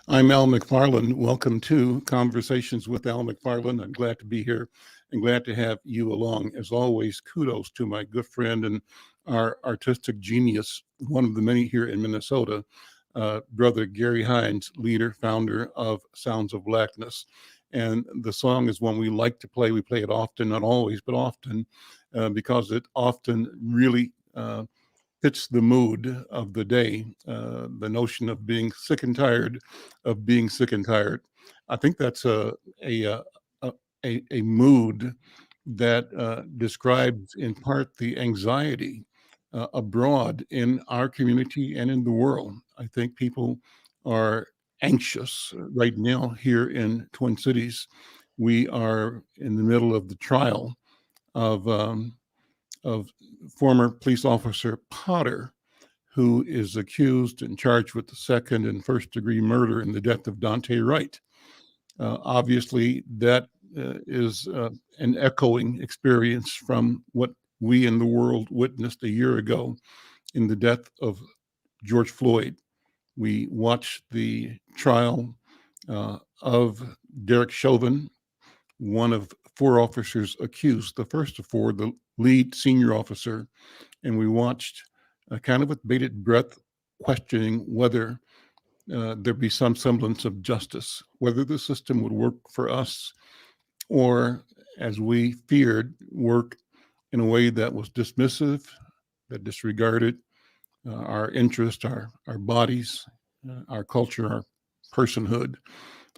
I'm Al McFarlane. Welcome to Conversations with Al McFarlane. I'm glad to be here and glad to have you along. As always, kudos to my good friend and our artistic genius, one of the many here in Minnesota, Brother Gary Hines, leader, founder of Sounds of Blackness. And the song is one we like to play. We play it often, not always, but often, because it often really fits the mood of the day, the notion of being sick and tired of being sick and tired. I think that's a, uh, a mood that describes in part the anxiety abroad in our community and in the world. I think people are anxious right now here in Twin Cities. We are in the middle of the trial of of former police officer Potter, who is accused and charged with the second and first degree murder in the death of Dante Wright. Obviously, that is an echoing experience from what we in the world witnessed a year ago in the death of George Floyd. We watched the trial of Derek Chauvin, one of four officers accused, the first of four, the lead senior officer, and we watched kind of with bated breath questioning whether there be some semblance of justice, whether the system would work for us or, as we feared, work in a way that was dismissive, that disregarded our interest, our bodies, our culture, our personhood.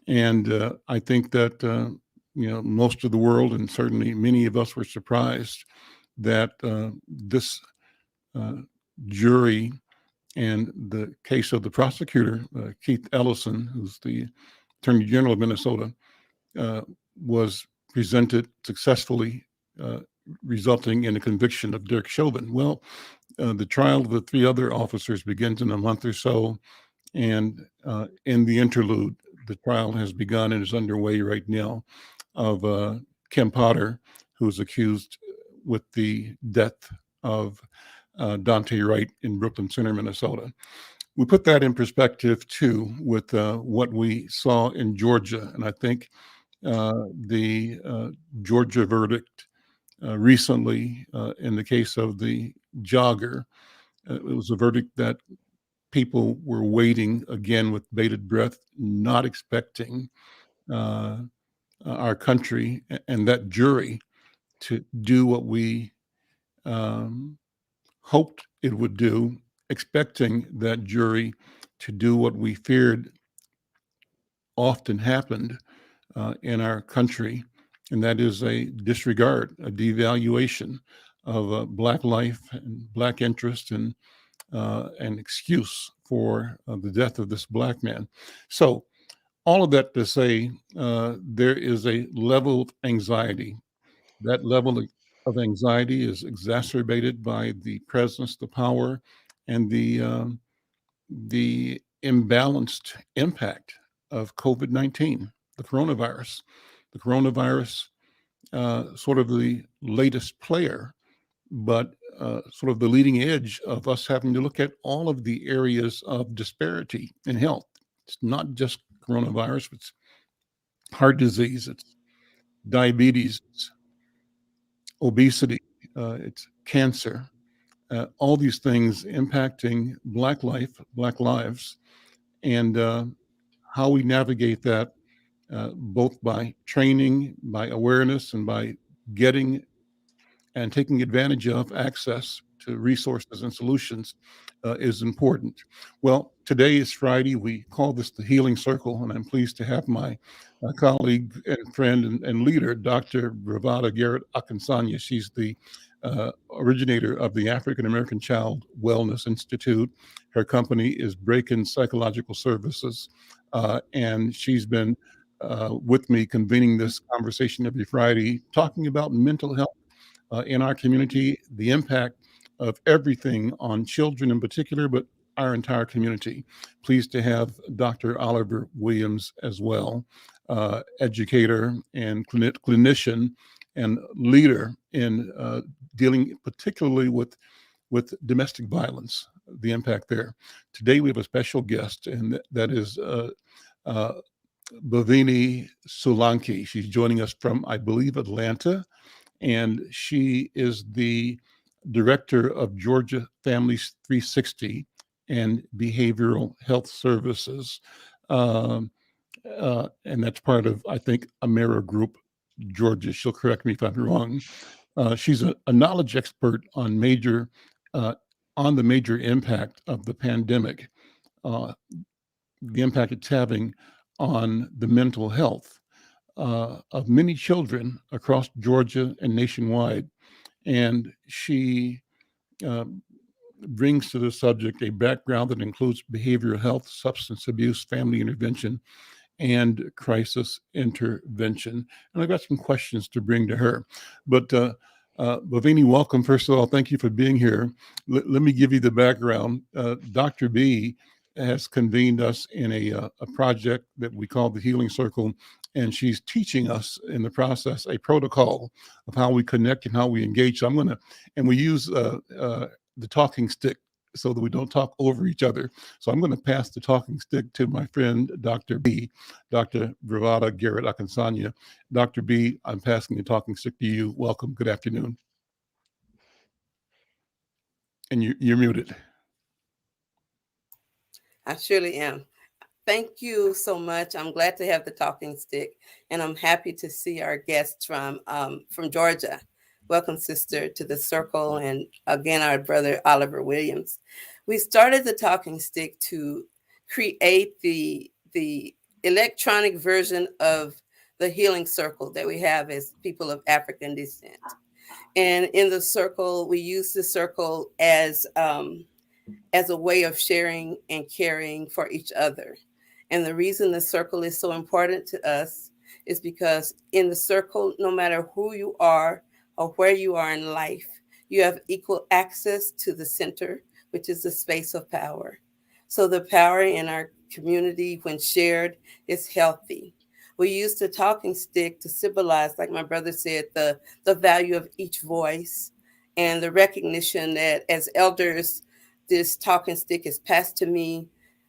And I think that, most of the world, and certainly many of us, were surprised that this uh, jury and the case of the prosecutor, Keith Ellison, who's the Attorney General of Minnesota, uh, was presented successfully, uh, resulting in a conviction of Derek Chauvin. Well, the trial of the three other officers begins in a month or so, and in the interlude, the trial has begun and is underway right now of Kim Potter, who's accused with the death of Dante Wright in Brooklyn Center, Minnesota. We put that in perspective too with what we saw in Georgia, and I think the Georgia verdict recently in the case of the jogger, it was a verdict that people were waiting again with bated breath, not expecting uh, our country and that jury to do what we um, hoped it would do, expecting that jury to do what we feared often happened in our country, and that is a disregard, a devaluation of Black life and Black interest and an excuse for the death of this Black man. So, all of that to say, there is a level of anxiety. That level of anxiety is exacerbated by the presence, the power, and the imbalanced impact of COVID-19, the coronavirus. The coronavirus, sort of the latest player, but sort of the leading edge of us having to look at all of the areas of disparity in health. It's not just coronavirus, it's heart disease, it's diabetes, it's obesity, it's cancer, all these things impacting Black life, Black lives, and how we navigate that, both by training, by awareness, and by getting and taking advantage of access to resources and solutions is important. Well, today is Friday. We call this the Healing Circle, and I'm pleased to have my colleague and friend and leader, Dr. Bravada Garrett Akinsanya. She's the originator of the African American Child Wellness Institute. Her company is Break-In Psychological Services, and she's been with me convening this conversation every Friday, talking about mental health in our community, the impact of everything on children in particular, but our entire community. Pleased to have Dr. Oliver Williams as well, educator and clinician and leader in dealing particularly with domestic violence, the impact there. Today we have a special guest, and that is uh, Bhavini Solanki. She's joining us from, I believe, Atlanta, and she is the director of Georgia Families 360 and Behavioral Health Services. Um, and that's part of, I think, Amera Group, Georgia. She'll correct me if I'm wrong. She's a knowledge expert uh, on the major impact of the pandemic, uh, the impact it's having on the mental health of many children across Georgia and nationwide. And she uh, brings to the subject a background that includes behavioral health, substance abuse, family intervention, and crisis intervention. And I've got some questions to bring to her. But Bhavini, welcome. First of all, thank you for being here. Let me give you the background. Dr. B has convened us in a project that we call the Healing Circle, and she's teaching us in the process a protocol of how we connect and how we engage. So I'm going to, and we use the talking stick so that we don't talk over each other. So I'm going to pass the talking stick to my friend, Dr. B, Dr. Bravada Garrett Akansanya. Dr. B, I'm passing the talking stick to you. Welcome. Good afternoon. And you're muted. I surely am. Thank you so much. I'm glad to have the talking stick, and I'm happy to see our guests from Georgia. Welcome, sister, to the circle, and again, our brother Oliver Williams. We started the talking stick to create the electronic version of the healing circle that we have as people of African descent. And in the circle, we use the circle as a way of sharing and caring for each other. And the reason the circle is so important to us is because in the circle, no matter who you are or where you are in life, you have equal access to the center, which is the space of power. So the power in our community, when shared, is healthy. We use the talking stick to symbolize, like my brother said, the value of each voice and the recognition that as elders, this talking stick is passed to me.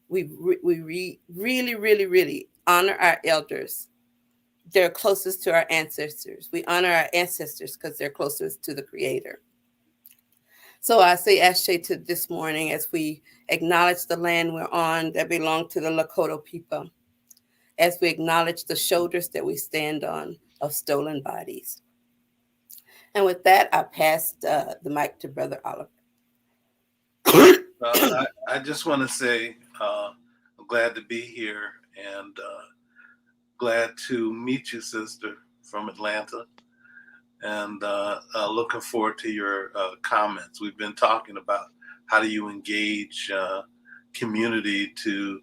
We really honor our elders. They're closest to our ancestors. We honor our ancestors because they're closest to the Creator. So I say Ashe to this morning as we acknowledge the land we're on that belong to the Lakota people, as we acknowledge the shoulders that we stand on of stolen bodies. And with that, I pass the mic to Brother Oliver. I just want to say I'm glad to be here and glad to meet you, sister, from Atlanta. And looking forward to your comments. We've been talking about how do you engage community to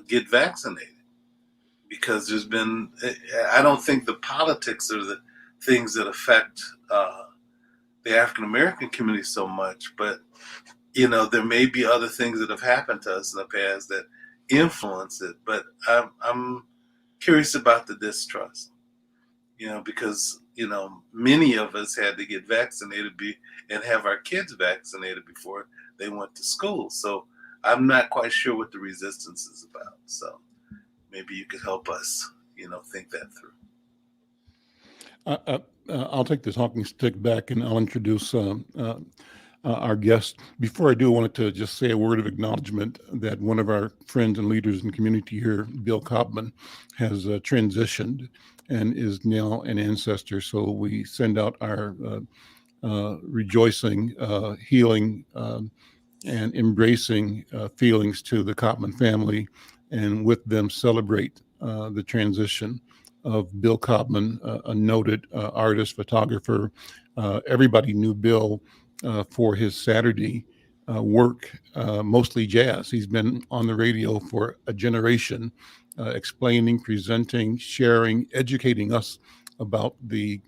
get vaccinated, because there's been, I don't think the politics are the things that affect the African American community so much, but there may be other things that have happened to us in the past that influence it. But I'm curious about the distrust, because many of us had to get vaccinated and have our kids vaccinated before they went to school. So I'm not quite sure what the resistance is about. So maybe you could help us, think that through. I'll take the talking stick back and I'll introduce our guest. Before I do, I wanted to just say a word of acknowledgement that one of our friends and leaders in the community here, Bill Cobman, has transitioned and is now an ancestor. So we send out our rejoicing, healing, and embracing feelings to the Cobman family, and with them celebrate the transition of Bill Cobman, a noted artist, photographer. Everybody knew Bill for his Saturday work, mostly jazz. He's been on the radio for a generation, explaining, presenting, sharing, educating us about the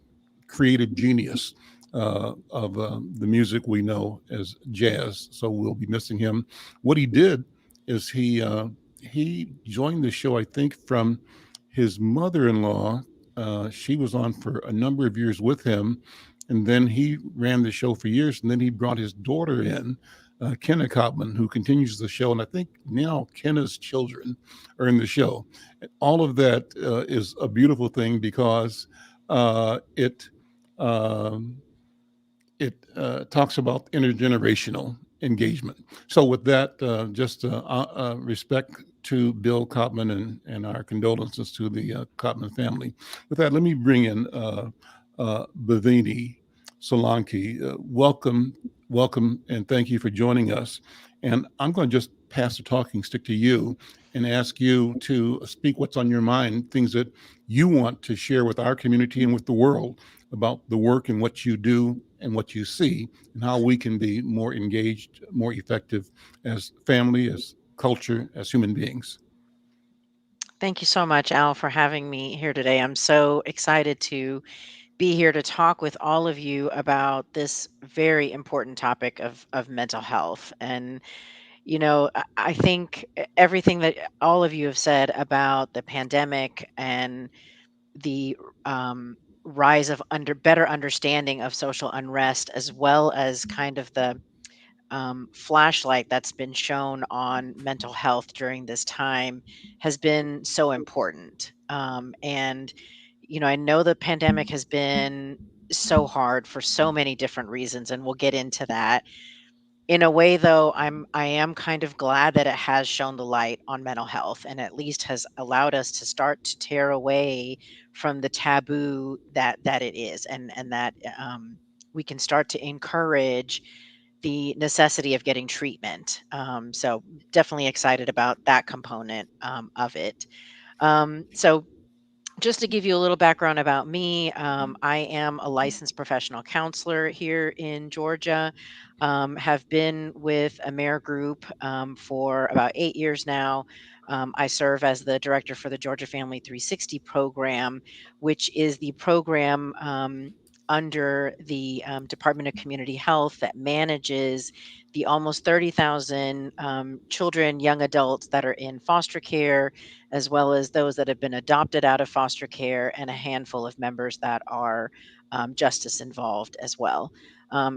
creative genius of the music we know as jazz. So we'll be missing him. What he did is he joined the show, I think, from his mother-in-law. She was on for a number of years with him, and then he ran the show for years, and then he brought his daughter in Kenna Copman, who continues the show. And I think now Kenna's children are in the show. All of that is a beautiful thing because it um, talks about intergenerational engagement. So, with that, just respect to Bill Copman and our condolences to the Copman family. With that, let me bring in Bhavini Solanki. Welcome, and thank you for joining us. And I'm going to just pass the talking stick to you and ask you to speak what's on your mind, things that you want to share with our community and with the world about the work and what you do and what you see and how we can be more engaged, more effective as family, as culture, as human beings. Thank you so much, Al, for having me here today. I'm so excited to be here to talk with all of you about this very important topic of mental health. And, I think everything that all of you have said about the pandemic and the rise of better understanding of social unrest, as well as kind of the flashlight that's been shown on mental health during this time has been so important. And, I know the pandemic has been so hard for so many different reasons, and we'll get into that. In a way, though, I am kind of glad that it has shown the light on mental health and at least has allowed us to start to tear away from the taboo that it is, and that we can start to encourage the necessity of getting treatment. So definitely excited about that component of it. So just to give you a little background about me, I am a licensed professional counselor here in Georgia. Have been with AMER Group for about 8 years now. I serve as the director for the Georgia Family 360 program, which is the program under the Department of Community Health that manages the almost 30,000 children, young adults that are in foster care, as well as those that have been adopted out of foster care, and a handful of members that are justice involved as well.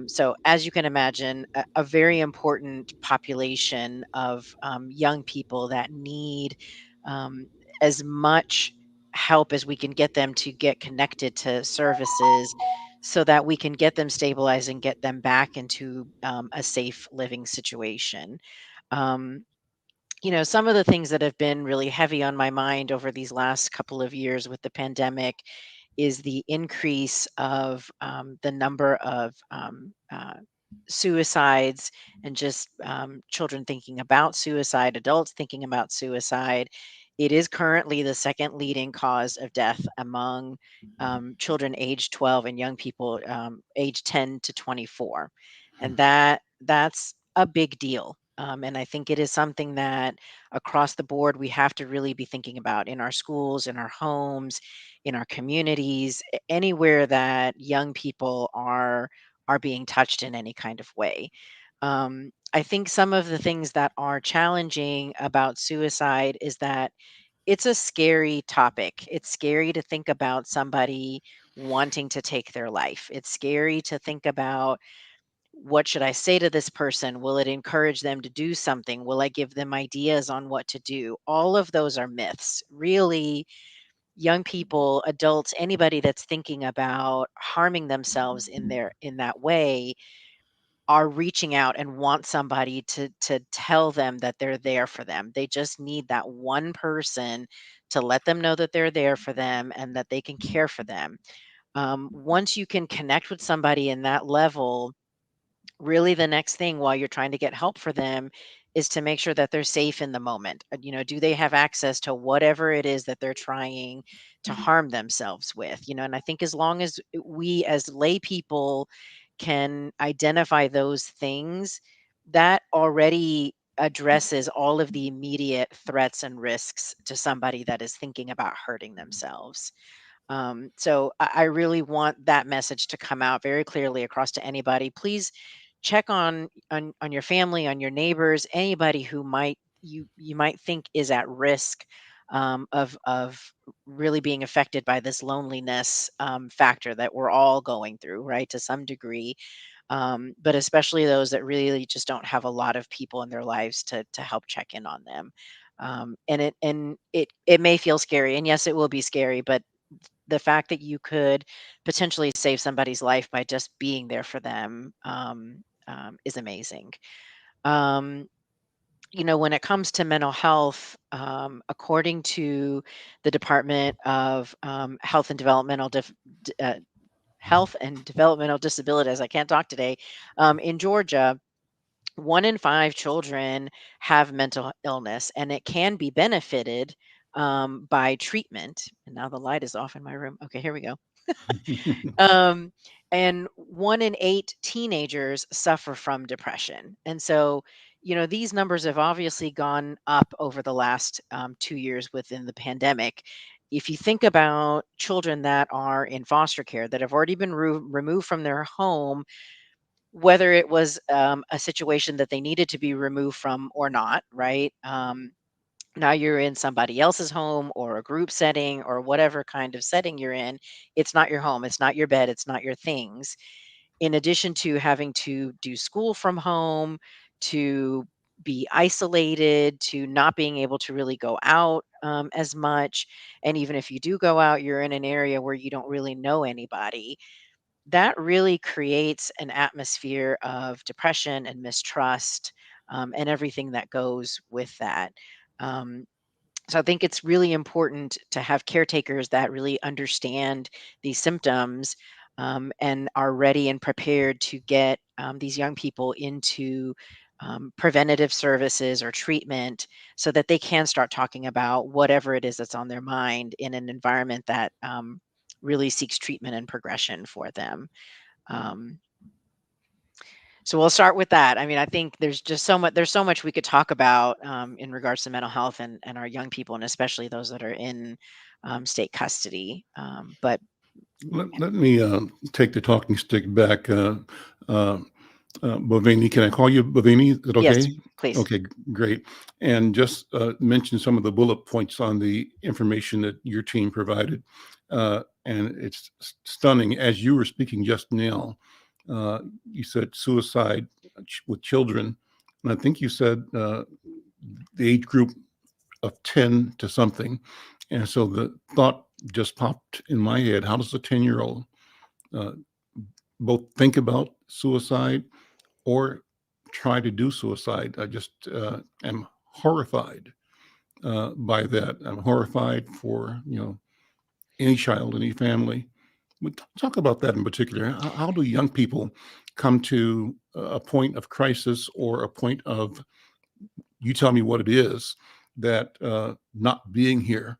So, as you can imagine, a very important population of young people that need um, as much help as we can get them to get connected to services so that we can get them stabilized and get them back into a safe living situation. Um, some of the things that have been really heavy on my mind over these last couple of years with the pandemic is the increase of the number of suicides and just children thinking about suicide, adults thinking about suicide. It is currently the second leading cause of death among children age 12 and young people age 10 to 24. And that's a big deal. And I think it is something that across the board we have to really be thinking about in our schools, in our homes, in our communities, anywhere that young people are being touched in any kind of way. I think some of the things that are challenging about suicide is that it's a scary topic. It's scary to think about somebody wanting to take their life. It's scary to think about, what should I say to this person? Will it encourage them to do something? Will I give them ideas on what to do? All of those are myths. Really, young people, adults, anybody that's thinking about harming themselves in that way are reaching out and want somebody to tell them that they're there for them. They just need that one person to let them know that they're there for them and that they can care for them. Once you can connect with somebody in that level, really the next thing while you're trying to get help for them is to make sure that they're safe in the moment. Do they have access to whatever it is that they're trying to harm themselves with? And I think as long as we as lay people can identify those things, that already addresses all of the immediate threats and risks to somebody that is thinking about hurting themselves. So I really want that message to come out very clearly across to anybody. Please check on your family, on your neighbors, anybody who you might think is at risk of really being affected by this loneliness factor that we're all going through, right, to some degree. but especially those that really just don't have a lot of people in their lives to help check in on them. And it may feel scary, and yes, it will be scary, but the fact that you could potentially save somebody's life by just being there for them is amazing. Um, when it comes to mental health, according to the Department of Health and Developmental Disabilities, I can't talk today, in Georgia, 1 in 5 children have mental illness, and it can be benefited by treatment. And now the light is off in my room. Okay, here we go. Um, and 1 in 8 teenagers suffer from depression. And so, these numbers have obviously gone up over the last 2 years within the pandemic. If you think about children that are in foster care that have already been removed from their home, whether it was a situation that they needed to be removed from or not, right? Now you're in somebody else's home or a group setting or whatever kind of setting you're in. It's not your home, it's not your bed, it's not your things. In addition to having to do school from home, to be isolated, to not being able to really go out as much. And even if you do go out, you're in an area where you don't really know anybody. That really creates an atmosphere of depression and mistrust, and everything that goes with that. Um, so I think it's really important to have caretakers that really understand these symptoms, and are ready and prepared to get these young people into preventative services or treatment so that they can start talking about whatever it is that's on their mind in an environment that really seeks treatment and progression for them. Um, so we'll start with that. I mean, I think there's so much we could talk about in regards to mental health and our young people, and especially those that are in state custody. But Let me take the talking stick back. Bovini, can I call you Bovini? Is that yes, okay? please. Okay, great. And just mention some of the bullet points on the information that your team provided. And it's stunning. As you were speaking just now, you said suicide with children. And I think you said the age group of 10 to something. And so the thought just popped in my head, how does a 10-year-old both think about suicide or try to do suicide? I just am horrified by that. I'm horrified for any child, any family. But talk about that in particular. How do young people come to a point of crisis or a point of, you tell me what it is, that not being here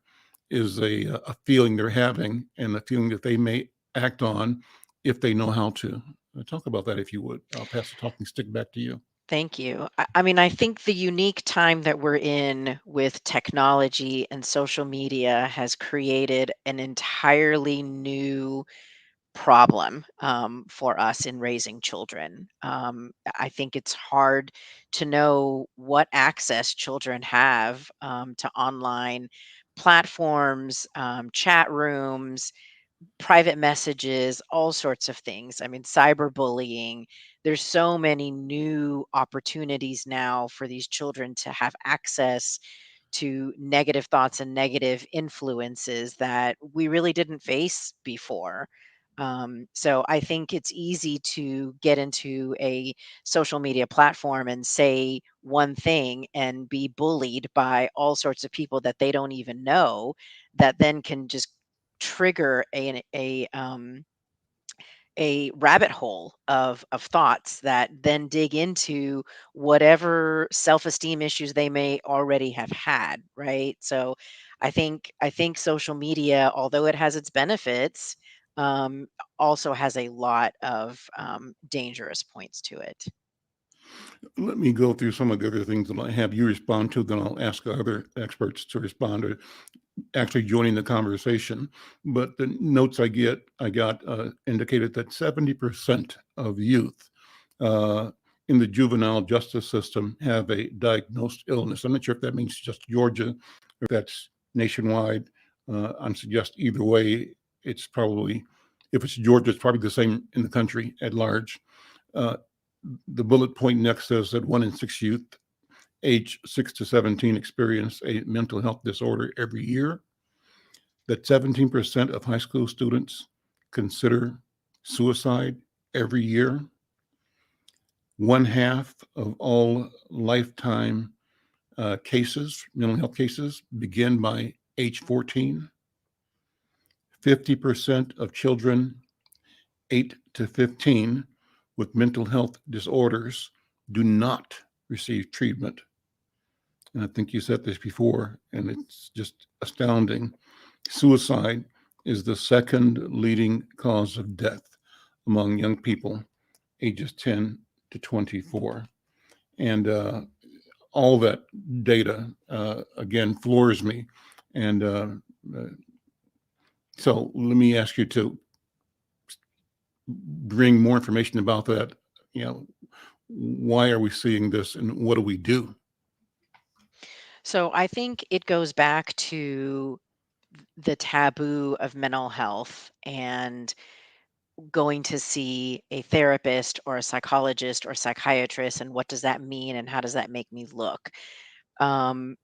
is a feeling they're having and a feeling that they may act on if they know how to. Talk about that if you would. I'll pass the talking stick back to you. Thank you. I mean, I think the unique time that we're in with technology and social media has created an entirely new problem for us in raising children. I think it's hard to know what access children have to online platforms, chat rooms, private messages, all sorts of things. I mean, cyberbullying. There's so many new opportunities now for these children to have access to negative thoughts and negative influences that we really didn't face before. So I think it's easy to get into a social media platform and say one thing and be bullied by all sorts of people that they don't even know, that then can just trigger a rabbit hole of thoughts that then dig into whatever self-esteem issues they may already have had, right? So I think social media, although it has its benefits, um, also has a lot of dangerous points to it. Let me go through some of the other things that I have you respond to, then I'll ask other experts to respond to actually joining the conversation. But the notes I got indicated that 70% of youth uh, in the juvenile justice system have a diagnosed illness. I'm not sure if that means just Georgia or if that's nationwide. I'm suggest either way, it's probably, if it's Georgia, it's probably the same in the country at large. Uh, the bullet point next says that 1 in 6 youth age 6 to 17 experience a mental health disorder every year, that 17% of high school students consider suicide every year. 1/2 of all lifetime cases, mental health cases, begin by age 14. 50% of children 8 to 15 with mental health disorders do not receive treatment. And I think you said this before, and it's just astounding. Suicide is the second leading cause of death among young people ages 10 to 24. And all that data, again, floors me. And so let me ask you to bring more information about that. You know, why are we seeing this and what do we do? So I think it goes back to the taboo of mental health and going to see a therapist or a psychologist or psychiatrist, and what does that mean and how does that make me look. I'll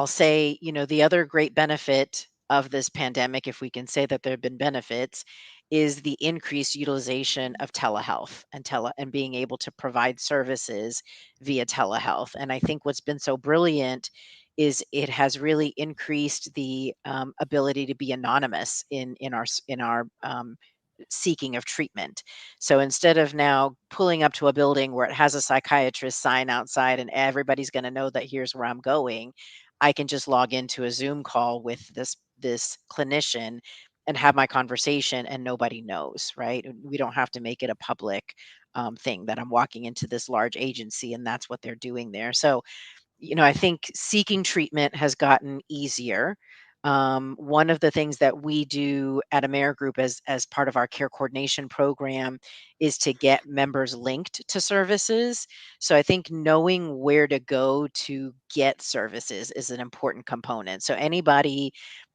say, the other great benefit of this pandemic, if we can say that there have been benefits, is the increased utilization of telehealth and being able to provide services via telehealth. And I think what's been so brilliant is it has really increased the ability to be anonymous in our seeking of treatment. So instead of now pulling up to a building where it has a psychiatrist sign outside and everybody's going to know that here's where I'm going, I can just log into a Zoom call with this clinician and have my conversation and nobody knows, right? We don't have to make it a public thing that I'm walking into this large agency and that's what they're doing there. So I think seeking treatment has gotten easier. One of the things that we do at AmeriGroup as part of our care coordination program is to get members linked to services. So I think knowing where to go to get services is an important component. So anybody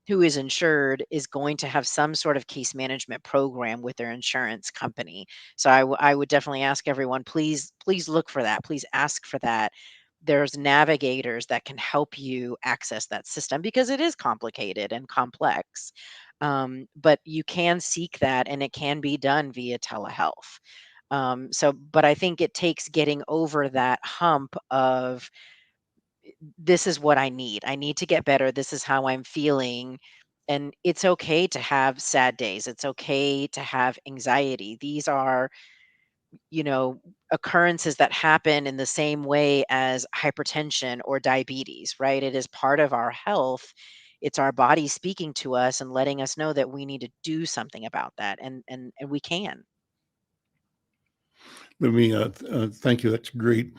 who is insured is going to have some sort of case management program with their insurance company. So I would definitely ask everyone, please look for that. Please ask for that. There's navigators that can help you access that system because it is complicated and complex. But you can seek that and it can be done via telehealth. But I think it takes getting over that hump of this is what I need. I need to get better. This is how I'm feeling. And it's okay to have sad days. It's okay to have anxiety. These are you know, occurrences that happen in the same way as hypertension or diabetes, right? It is part of our health. It's our body speaking to us and letting us know that we need to do something about that, and we can. Let me thank you. That's great.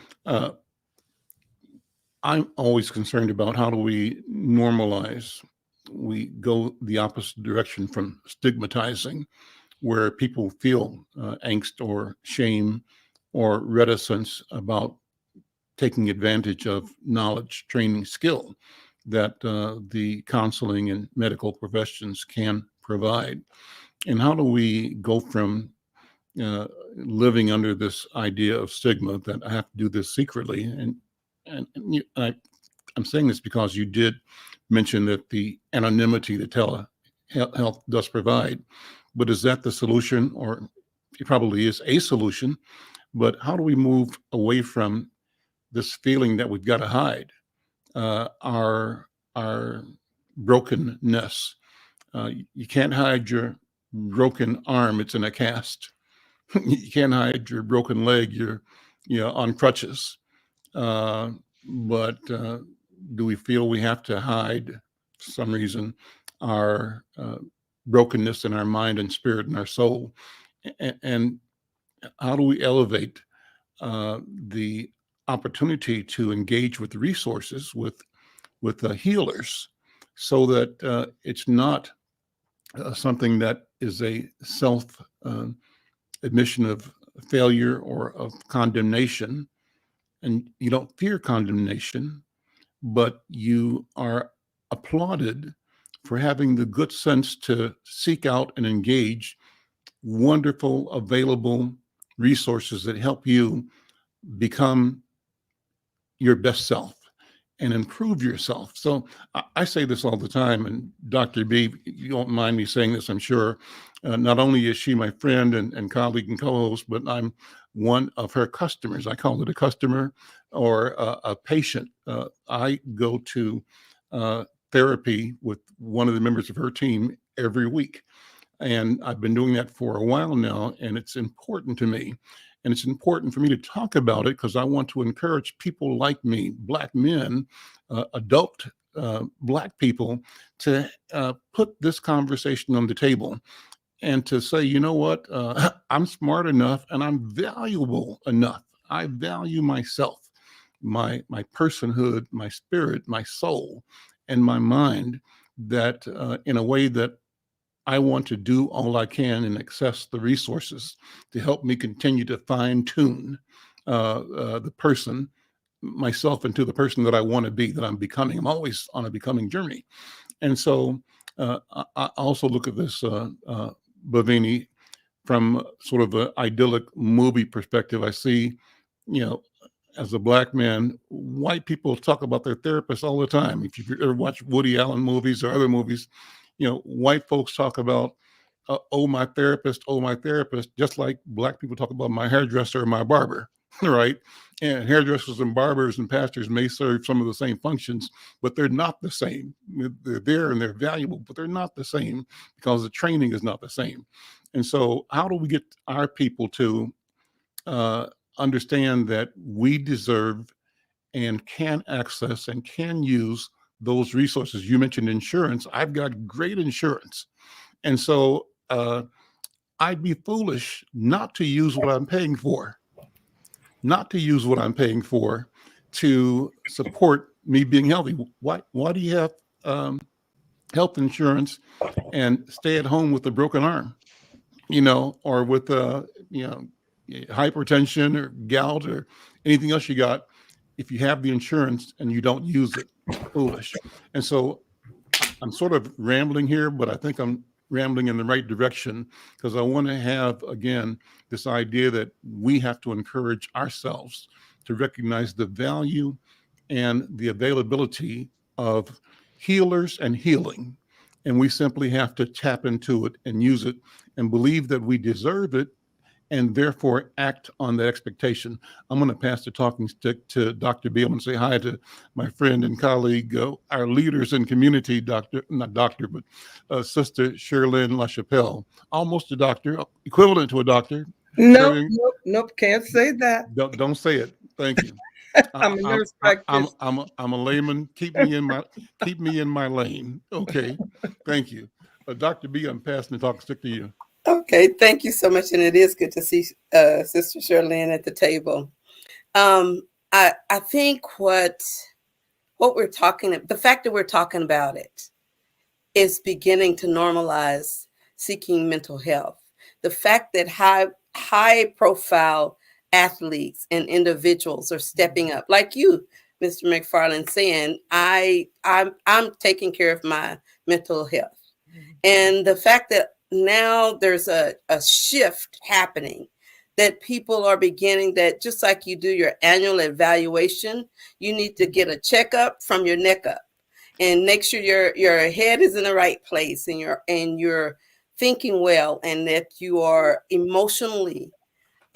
I'm always concerned about how do we normalize. We go the opposite direction from stigmatizing, where people feel angst or shame or reticence about taking advantage of knowledge, training, skill that the counseling and medical professions can provide. And how do we go from living under this idea of stigma that I have to do this secretly? I'm saying this because you did mention that the anonymity that telehealth does provide, but is that the solution? Or it probably is a solution, but how do we move away from this feeling that we've got to hide our brokenness? You can't hide your broken arm; it's in a cast. You can't hide your broken leg; you're on crutches. But do we feel we have to hide, for some reason, our brokenness in our mind and spirit and our soul? And how do we elevate the opportunity to engage with resources with the healers, so that it's not something that is a self admission of failure or of condemnation, and you don't fear condemnation, but you are applauded for having the good sense to seek out and engage wonderful, available resources that help you become your best self and improve yourself. So I say this all the time, and Dr. B, you don't mind me saying this, I'm sure. Not only is she my friend and colleague and co-host, but I'm one of her customers. I call it a customer or a patient. I go to therapy with one of the members of her team every week. And I've been doing that for a while now, and it's important to me. And it's important for me to talk about it because I want to encourage people like me, Black men, adult Black people, to put this conversation on the table and to say, you know what, I'm smart enough and I'm valuable enough. I value myself, my personhood, my spirit, my soul, and my mind, that in a way that I want to do all I can and access the resources to help me continue to fine tune the person, myself, into the person that I want to be, that I'm becoming. I'm always on a becoming journey. And so I also look at this, Bhavini, from sort of an idyllic movie perspective. I see, you know, as a Black man, white people talk about their therapists all the time. If you ever watch Woody Allen movies or other movies, white folks talk about, oh, my therapist, just like Black people talk about my hairdresser or my barber, right? And hairdressers and barbers and pastors may serve some of the same functions, but they're not the same. They're there and they're valuable, but they're not the same because the training is not the same. And so, how do we get our people to uh, understand that we deserve and can access and can use those resources? You mentioned insurance. I've got great insurance. And so I'd be foolish not to use what I'm paying for, not to use what I'm paying for to support me being healthy. Why do you have health insurance and stay at home with a broken arm, or with, hypertension or gout or anything else you got? If you have the insurance and you don't use it, foolish. And so I'm sort of rambling here, but I think I'm rambling in the right direction because I want to have, again, this idea that we have to encourage ourselves to recognize the value and the availability of healers and healing. And we simply have to tap into it and use it and believe that we deserve it and therefore act on the expectation. I'm going to pass the talking stick to Dr. B. I'm going to say hi to my friend and colleague, our leaders in community, Sister Sherilyn LaChapelle, almost a doctor, equivalent to a doctor. Nope, nope, can't say that. Don't say it. Thank you. I'm a nurse practitioner. I'm a layman. Keep me in my lane. Okay, thank you. Dr. B, I'm passing the talking stick to you. Okay, thank you so much, and it is good to see Sister Charlene at the table. I think what we're the fact that we're talking about it is beginning to normalize seeking mental health. The fact that high profile athletes and individuals are stepping up, like you, Mr. McFarlane, saying, I'm taking care of my mental health. And the fact that now there's a shift happening, that people are beginning, that just like you do your annual evaluation, you need to get a checkup from your neck up and make sure your head is in the right place and you're thinking well, and that you are emotionally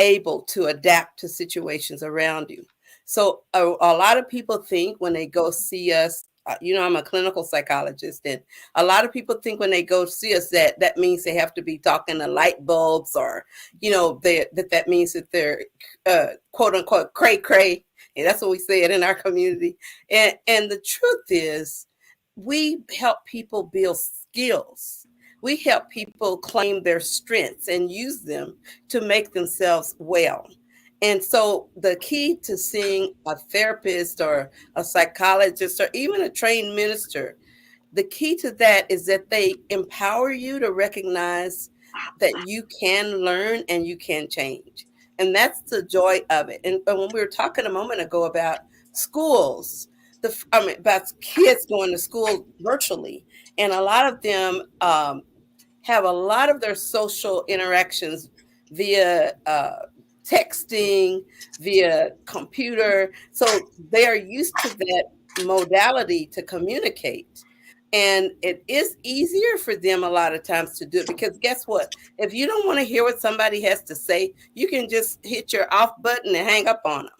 able to adapt to situations around you. So a lot of people think when they go see us, I'm a clinical psychologist, and a lot of people think when they go see us that means they have to be talking to light bulbs, or that means that they're quote unquote cray. And that's what we say it in our community. And the truth is, we help people build skills. We help people claim their strengths and use them to make themselves well. And so the key to seeing a therapist or a psychologist or even a trained minister, the key to that is that they empower you to recognize that you can learn and you can change. And that's the joy of it. And when we were talking a moment ago about schools, about kids going to school virtually, and a lot of them have a lot of their social interactions via texting, via computer. So they are used to that modality to communicate. And it is easier for them a lot of times to do it because guess what? If you don't want to hear what somebody has to say, you can just hit your off button and hang up on them.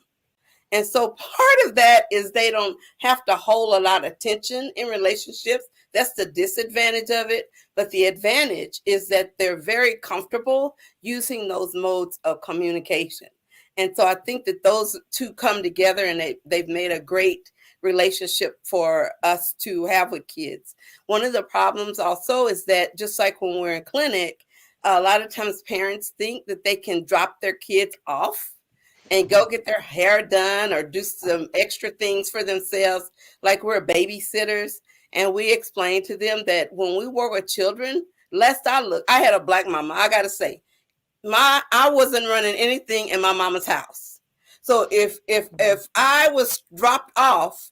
And so part of that is they don't have to hold a lot of tension in relationships. That's the disadvantage of it. But the advantage is that they're very comfortable using those modes of communication. And so I think that those two come together and they've made a great relationship for us to have with kids. One of the problems also is that just like when we're in clinic, a lot of times parents think that they can drop their kids off and go get their hair done or do some extra things for themselves, like we're babysitters. And we explain to them that when we work with children, lest I had a black mama. I got to say, I wasn't running anything in my mama's house. So if I was dropped off,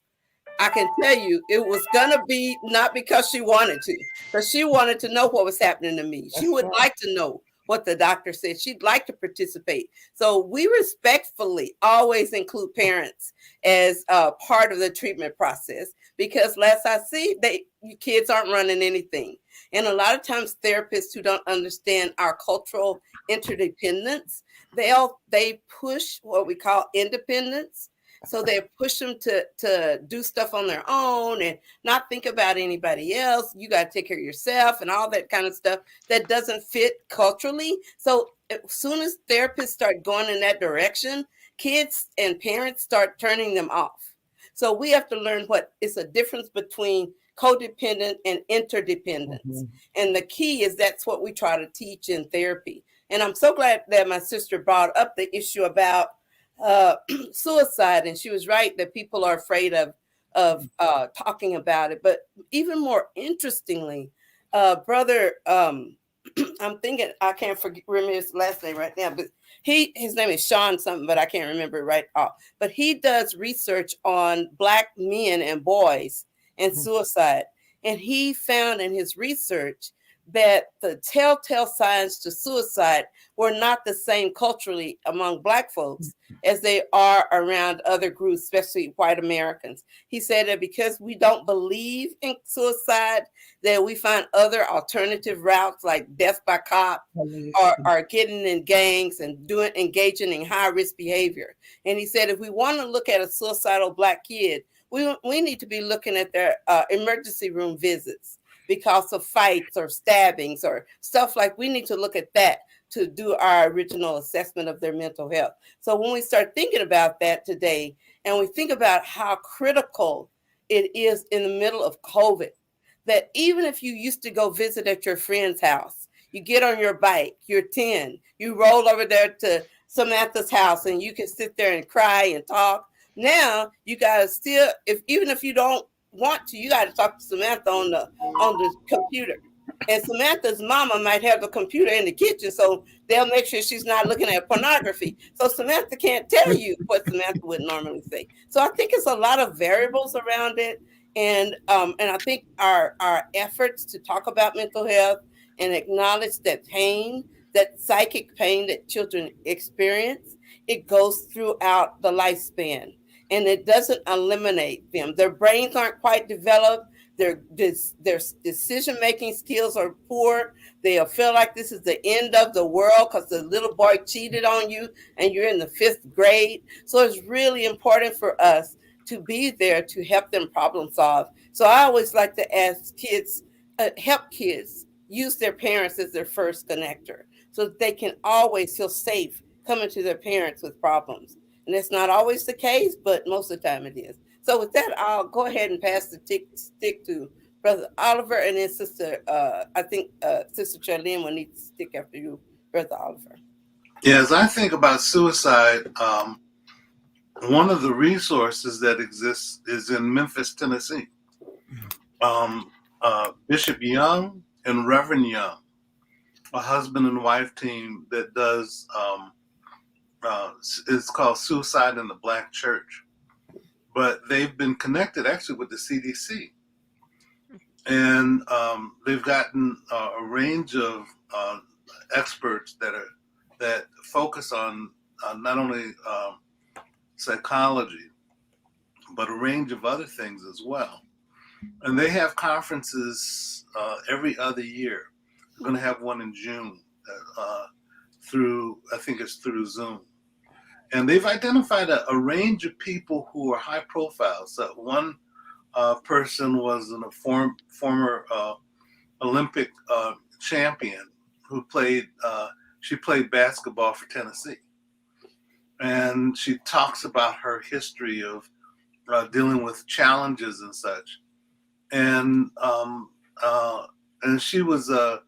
I can tell you it was gonna be not because she wanted to, because she wanted to know what was happening to me. She would like to know what the doctor said. She'd like to participate. So we respectfully always include parents as part of the treatment process because last I see, kids aren't running anything. And a lot of times therapists who don't understand our cultural interdependence, they push what we call independence. So they push them to do stuff on their own and not think about anybody else. You got to take care of yourself and all that kind of stuff that doesn't fit culturally. So as soon as therapists start going in that direction, kids and parents start turning them off. So we have to learn what is a difference between codependent and interdependence. Mm-hmm. And the key is that's what we try to teach in therapy. And I'm so glad that my sister brought up the issue about suicide, and she was right that people are afraid of talking about it. But even more interestingly, brother, I'm thinking I can't remember his last name right now, but his name is Sean something, but I can't remember it right off. But he does research on Black men and boys and suicide, and he found in his research that the telltale signs to suicide were not the same culturally among Black folks as they are around other groups, especially white Americans. He said that because we don't believe in suicide, that we find other alternative routes like death by cop or getting in gangs and engaging in high risk behavior. And he said if we want to look at a suicidal Black kid, we need to be looking at their emergency room visits because of fights or stabbings or stuff like we need to look at that to do our original assessment of their mental health. So when we start thinking about that today, and we think about how critical it is in the middle of COVID, that even if you used to go visit at your friend's house, you get on your bike, you're 10, you roll over there to Samantha's house and you can sit there and cry and talk. Now you gotta still, even if you don't want to, you got to talk to Samantha on the computer. And Samantha's mama might have the computer in the kitchen, so they'll make sure she's not looking at pornography. So Samantha can't tell you what Samantha would normally say. So I think it's a lot of variables around it, and I think our efforts to talk about mental health and acknowledge that pain, that psychic pain that children experience, it goes throughout the lifespan. And it doesn't eliminate them. Their brains aren't quite developed. Their decision-making skills are poor. They'll feel like this is the end of the world because the little boy cheated on you and you're in the 5th grade. So it's really important for us to be there to help them problem solve. So I always like to ask kids, help kids use their parents as their first connector so that they can always feel safe coming to their parents with problems. And it's not always the case, but most of the time it is. So with that, I'll go ahead and pass the stick to Brother Oliver, and then Sister, I think Sister Charlene will need to stick after you, Brother Oliver. Yeah, as I think about suicide, one of the resources that exists is in Memphis, Tennessee. Bishop Young and Reverend Young, a husband and wife team that does it's called Suicide in the Black Church, but they've been connected actually with the CDC, and they've gotten a range of experts that focus on not only psychology, but a range of other things as well. And they have conferences every other year. We're going to have one in June through, I think it's through Zoom. And they've identified a range of people who are high profile. So one person was a former Olympic champion who she played basketball for Tennessee. And she talks about her history of dealing with challenges and such. And she was an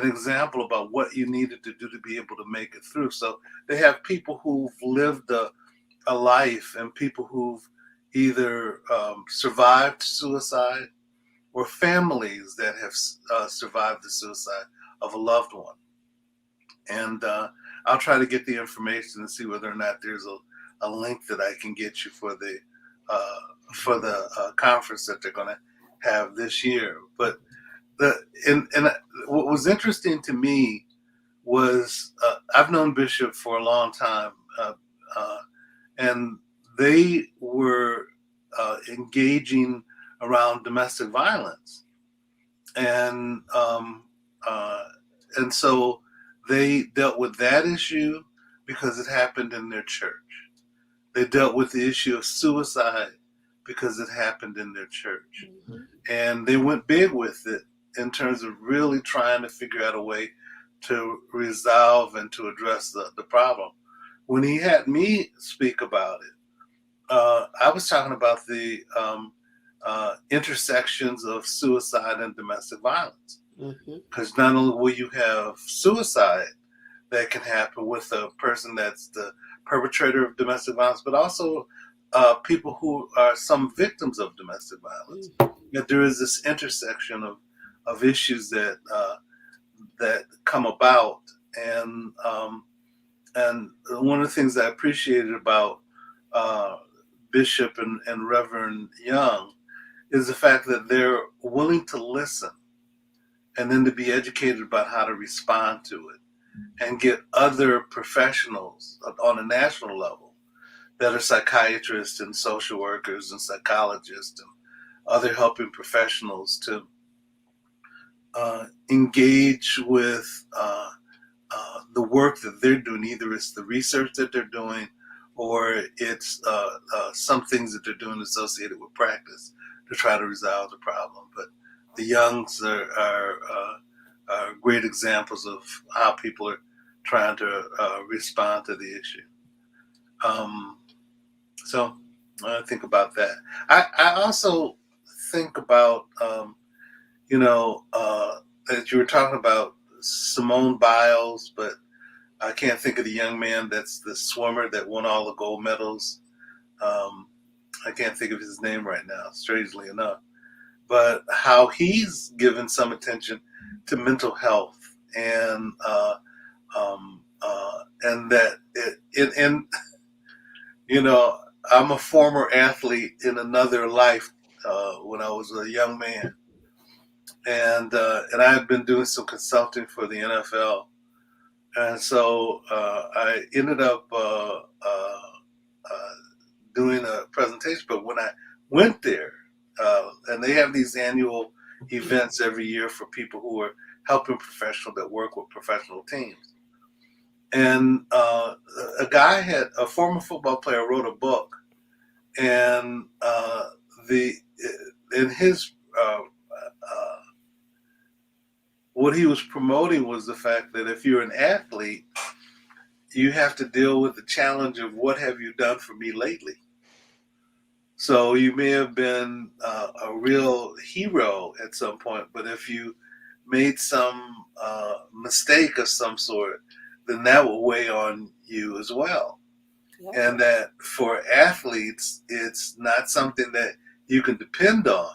example about what you needed to do to be able to make it through. So they have people who've lived a life and people who've either survived suicide or families that have survived the suicide of a loved one. And I'll try to get the information and see whether or not there's a link that I can get you for the conference that they're going to have this year. But what was interesting to me was I've known Bishop for a long time, and they were engaging around domestic violence, and so they dealt with that issue because it happened in their church. They dealt with the issue of suicide because it happened in their church. Mm-hmm. And they went big with it in terms of really trying to figure out a way to resolve and to address the problem. When he had me speak about it, I was talking about the intersections of suicide and domestic violence. Because not only will you have suicide that can happen with a person that's the perpetrator of domestic violence, but also people who are some victims of domestic violence. That there is this intersection of issues that come about, and one of the things I appreciated about Bishop and Reverend Young is the fact that they're willing to listen and then to be educated about how to respond to it and get other professionals on a national level that are psychiatrists and social workers and psychologists and other helping professionals to engage with the work that they're doing. Either it's the research that they're doing or it's some things that they're doing associated with practice to try to resolve the problem. But the Youngs are great examples of how people are trying to respond to the issue. So I think about that. I also think about, that you were talking about Simone Biles, but I can't think of the young man that's the swimmer that won all the gold medals. I can't think of his name right now, strangely enough. But how he's given some attention to mental health and that I'm a former athlete in another life when I was a young man, and I had been doing some consulting for the NFL, and so I ended up doing a presentation. But when I went there, and they have these annual events every year for people who are helping professionals that work with professional teams. And a former football player wrote a book, and what he was promoting was the fact that if you're an athlete, you have to deal with the challenge of what have you done for me lately. So you may have been a real hero at some point, but if you made some mistake of some sort, then that will weigh on you as well. Yeah. And that for athletes, it's not something that you can depend on,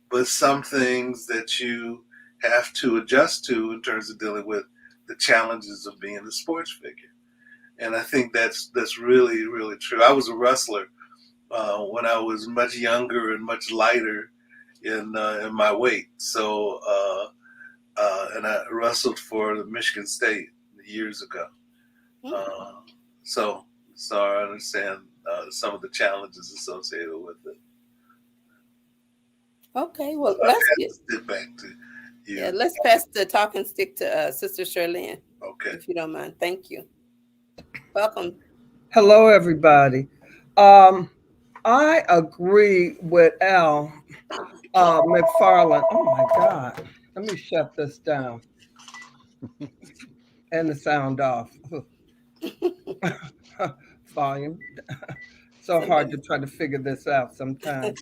but some things that you have to adjust to in terms of dealing with the challenges of being a sports figure. And I think that's really, really true. I was a wrestler when I was much younger and much lighter in my weight. So, and I wrestled for the Michigan State years ago. So I understand some of the challenges associated with it. Okay, well, So let's get back to you. Yeah, let's pass the talking stick to Sister Shirley, Okay. if you don't mind. Thank you. Welcome. Hello, everybody. I agree with Al McFarlane. Oh my God. Let me shut this down and the sound off. Volume. So hard to try to figure this out sometimes.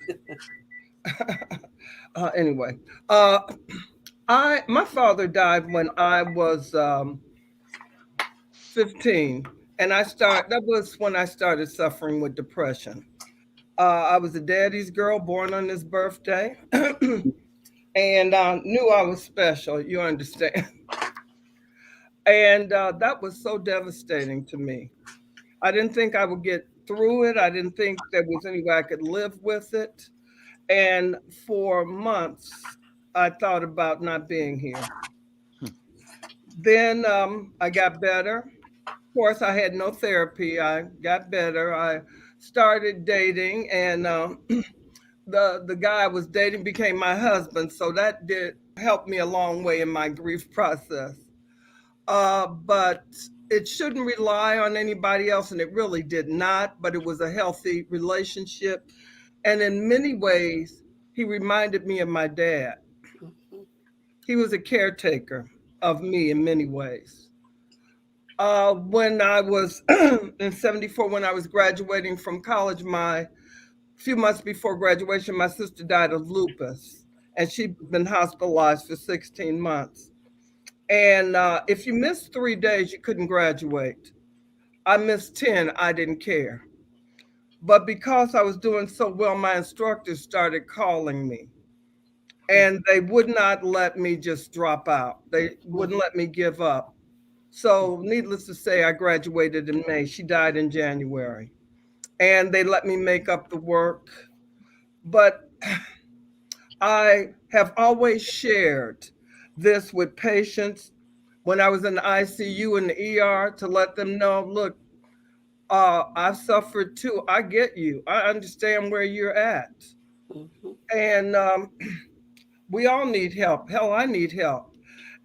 Anyway, my father died when I was 15, and that was when I started suffering with depression. I was a daddy's girl born on his birthday, and knew I was special. You understand? And that was so devastating to me. I didn't think I would get through it. I didn't think there was any way I could live with it. And for months, I thought about not being here. Then I got better. Of course, I had no therapy. I got better. I started dating, and the guy I was dating became my husband. So that did help me a long way in my grief process. But it shouldn't rely on anybody else, and it really did not. But it was a healthy relationship, and in many ways, he reminded me of my dad. He was a caretaker of me in many ways. When I was in 74, when I was graduating from college, my few months before graduation, my sister died of lupus, and she'd been hospitalized for 16 months. And if you missed 3 days, you couldn't graduate. I missed 10, I didn't care. But because I was doing so well, my instructors started calling me, and they would not let me just drop out. They wouldn't let me give up. So, needless to say, I graduated in May. She died in January. And they let me make up the work. But I have always shared this with patients when I was in the ICU and the ER to let them know, look, I've suffered too. I get you. I understand where you're at. And we all need help. Hell, I need help.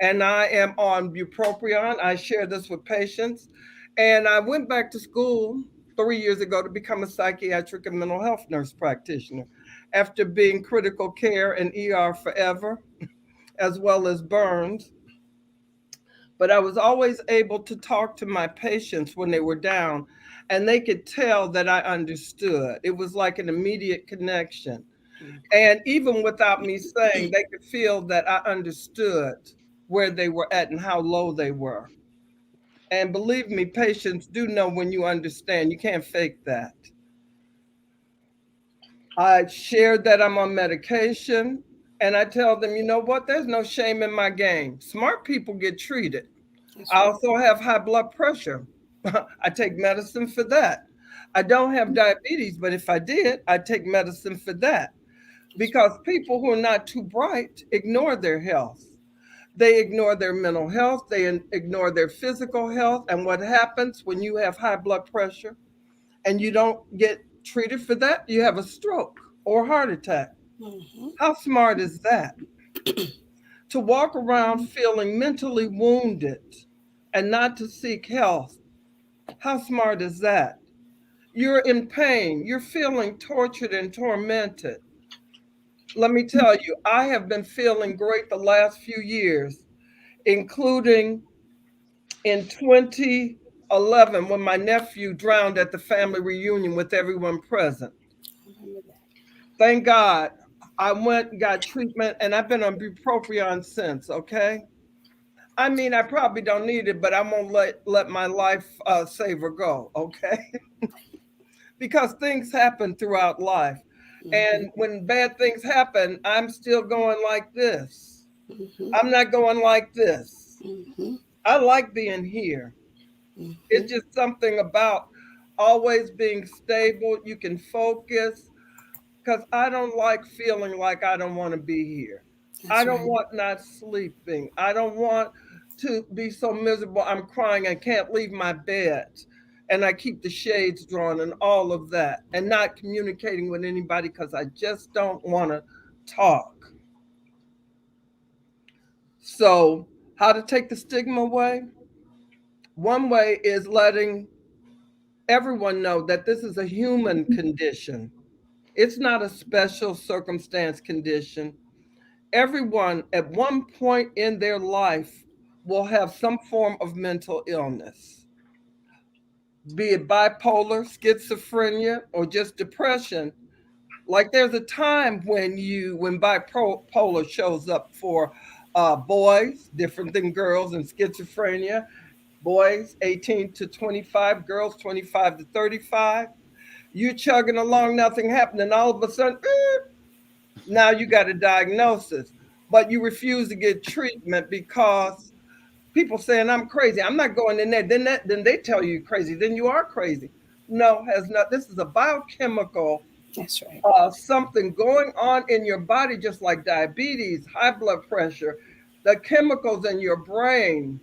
And I am on bupropion. I share this with patients. And I went back to school 3 years ago to become a psychiatric and mental health nurse practitioner after being critical care and ER forever, as well as burns. But I was always able to talk to my patients when they were down, and they could tell that I understood. It was like an immediate connection. And even without me saying, they could feel that I understood where they were at and how low they were. And believe me, patients do know when you understand. You can't fake that. I shared that I'm on medication, and I tell them, you know what? There's no shame in my game. Smart people get treated. I also have high blood pressure. I take medicine for that. I don't have diabetes, but if I did, I'd take medicine for that. Because people who are not too bright ignore their health. They ignore their mental health, they ignore their physical health. And what happens when you have high blood pressure and you don't get treated for that? You have a stroke or heart attack. How smart is that? To walk around feeling mentally wounded and not to seek health. How smart is that? You're in pain. You're feeling tortured and tormented. Let me tell you, I have been feeling great the last few years, including in 2011 when my nephew drowned at the family reunion with everyone present. Thank God I went and got treatment, and I've been on bupropion since, okay? I mean, I probably don't need it, but I won't let my life saver go, okay? Because things happen throughout life. And when bad things happen, I'm still going like this. I'm not going like this. I like being here. It's just something about always being stable. You can focus because I don't like feeling like I don't want to be here. I don't want not sleeping. I don't want to be so miserable. I'm crying and can't leave my bed. and I keep the shades drawn and all of that, and not communicating with anybody because I just don't want to talk. So, how to take the stigma away? One way is letting everyone know that this is a human condition. It's not a special circumstance condition. Everyone at one point in their life will have some form of mental illness, be it bipolar, schizophrenia, or just depression. Like there's a time when bipolar shows up for boys, different than girls, and schizophrenia, boys 18 to 25, girls 25 to 35. You chugging along, nothing happening. All of a sudden, now you got a diagnosis, but you refuse to get treatment because people saying I'm crazy. I'm not going in there. Then they tell you crazy. Then you are crazy. No, has not. This is a biochemical That's right. something going on in your body, just like diabetes, high blood pressure. The chemicals in your brain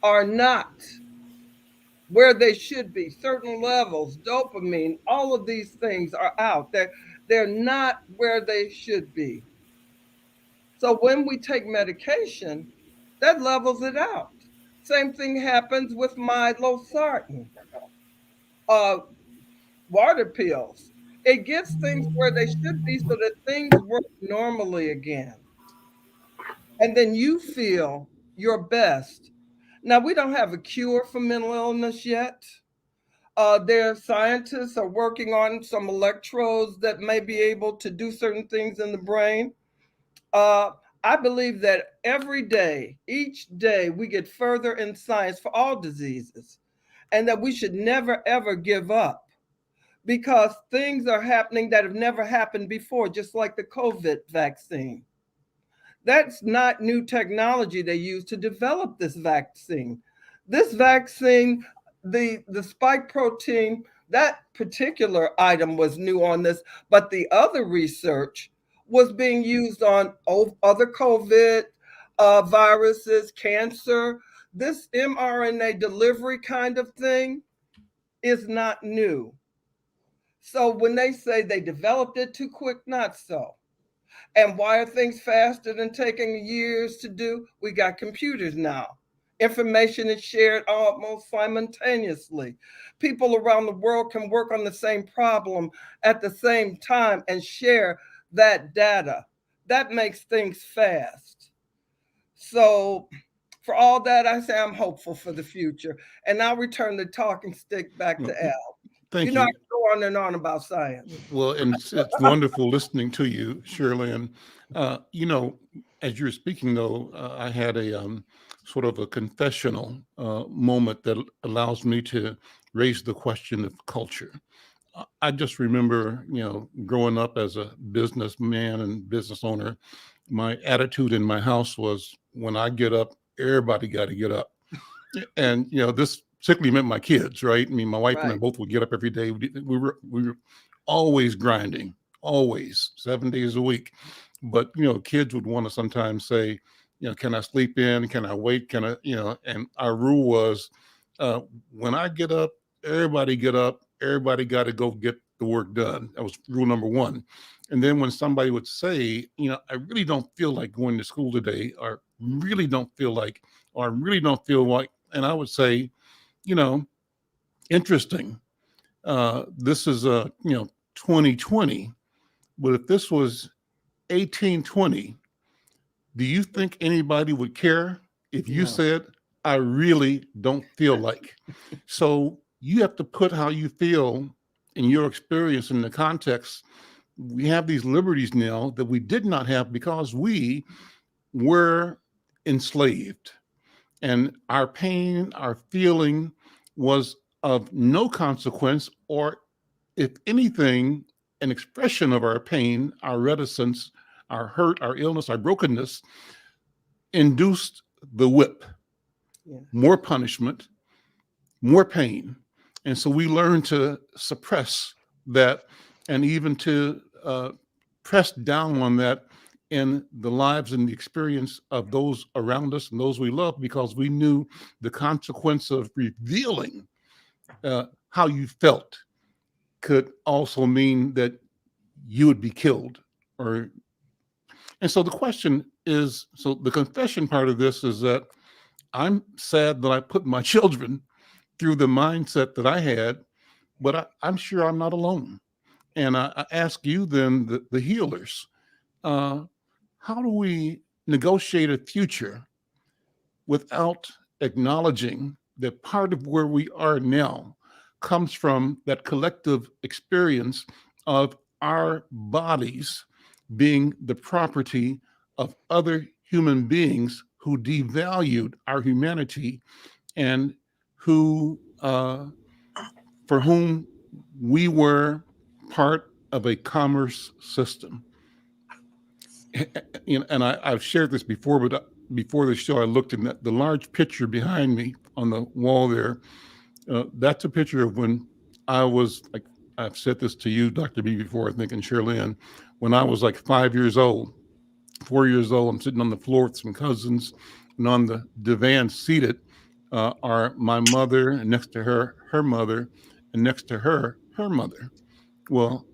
are not where they should be. Certain levels, dopamine, all of these things are out. They're not where they should be. So when we take medication, that levels it out. Same thing happens with my losartan, uh, water pills. It gets things where they should be so that things work normally again. And then you feel your best. Now, we don't have a cure for mental illness yet. Their scientists are working on some electrodes that may be able to do certain things in the brain. Uh, I believe that every day, each day, we get further in science for all diseases, and that we should never, ever give up because things are happening that have never happened before, just like the COVID vaccine. That's not new technology they used to develop this vaccine. This vaccine, the spike protein, that particular item was new on this, but the other research was being used on other COVID viruses, cancer. This mRNA delivery kind of thing is not new. So when they say they developed it too quick, not so. And why are things faster than taking years to do? We got computers now. Information is shared almost simultaneously. People around the world can work on the same problem at the same time and share that data. That makes things fast. So, for all that, I say I'm hopeful for the future. And I'll return the talking stick back to Al. Thank I you. can go on and on about science. Well, and it's wonderful listening to you, Shirley. And as you were speaking, though, I had a sort of a confessional moment that allows me to raise the question of culture. I just remember, growing up as a businessman and business owner, my attitude in my house was when I get up, everybody got to get up. And, this particularly meant my kids, right? I mean, my wife and I Right. both would get up every day. We were always grinding, always 7 days a week. But, kids would want to sometimes say, can I sleep in? Can I wait? Can I, and our rule was when I get up, everybody get up, everybody got to go get the work done. That was rule number one. And then when somebody would say, I really don't feel like going to school today, or really don't feel like, or I really don't feel like, and I would say, you know, interesting. This is 2020, but if this was 1820, do you think anybody would care if you No. said, I really don't feel like? So you have to put how you feel in your experience in the context. We have these liberties now that we did not have because we were enslaved, and our pain, our feeling was of no consequence, or if anything, an expression of our pain, our reticence, our hurt, our illness, our brokenness induced the whip, Yeah. more punishment, more pain. And so we learn to suppress that, and even to press down on that in the lives and the experience of those around us and those we love, because we knew the consequence of revealing how you felt could also mean that you would be killed. Or and so the question is, so the confession part of this is that I'm sad that I put my children through the mindset that I had, but I'm sure I'm not alone. And I ask you then, the healers, uh, how do we negotiate a future without acknowledging that part of where we are now comes from that collective experience of our bodies being the property of other human beings who devalued our humanity and who, for whom we were part of a commerce system. And I've shared this before, but before the show, I looked in the large picture behind me on the wall there. That's a picture of when I was like, I've said this to you, Dr. B, before, I think, and Shirley, when I was like 5 years old, 4 years old, I'm sitting on the floor with some cousins, and on the divan seated are my mother, and next to her, her mother, and next to her, her mother. Well,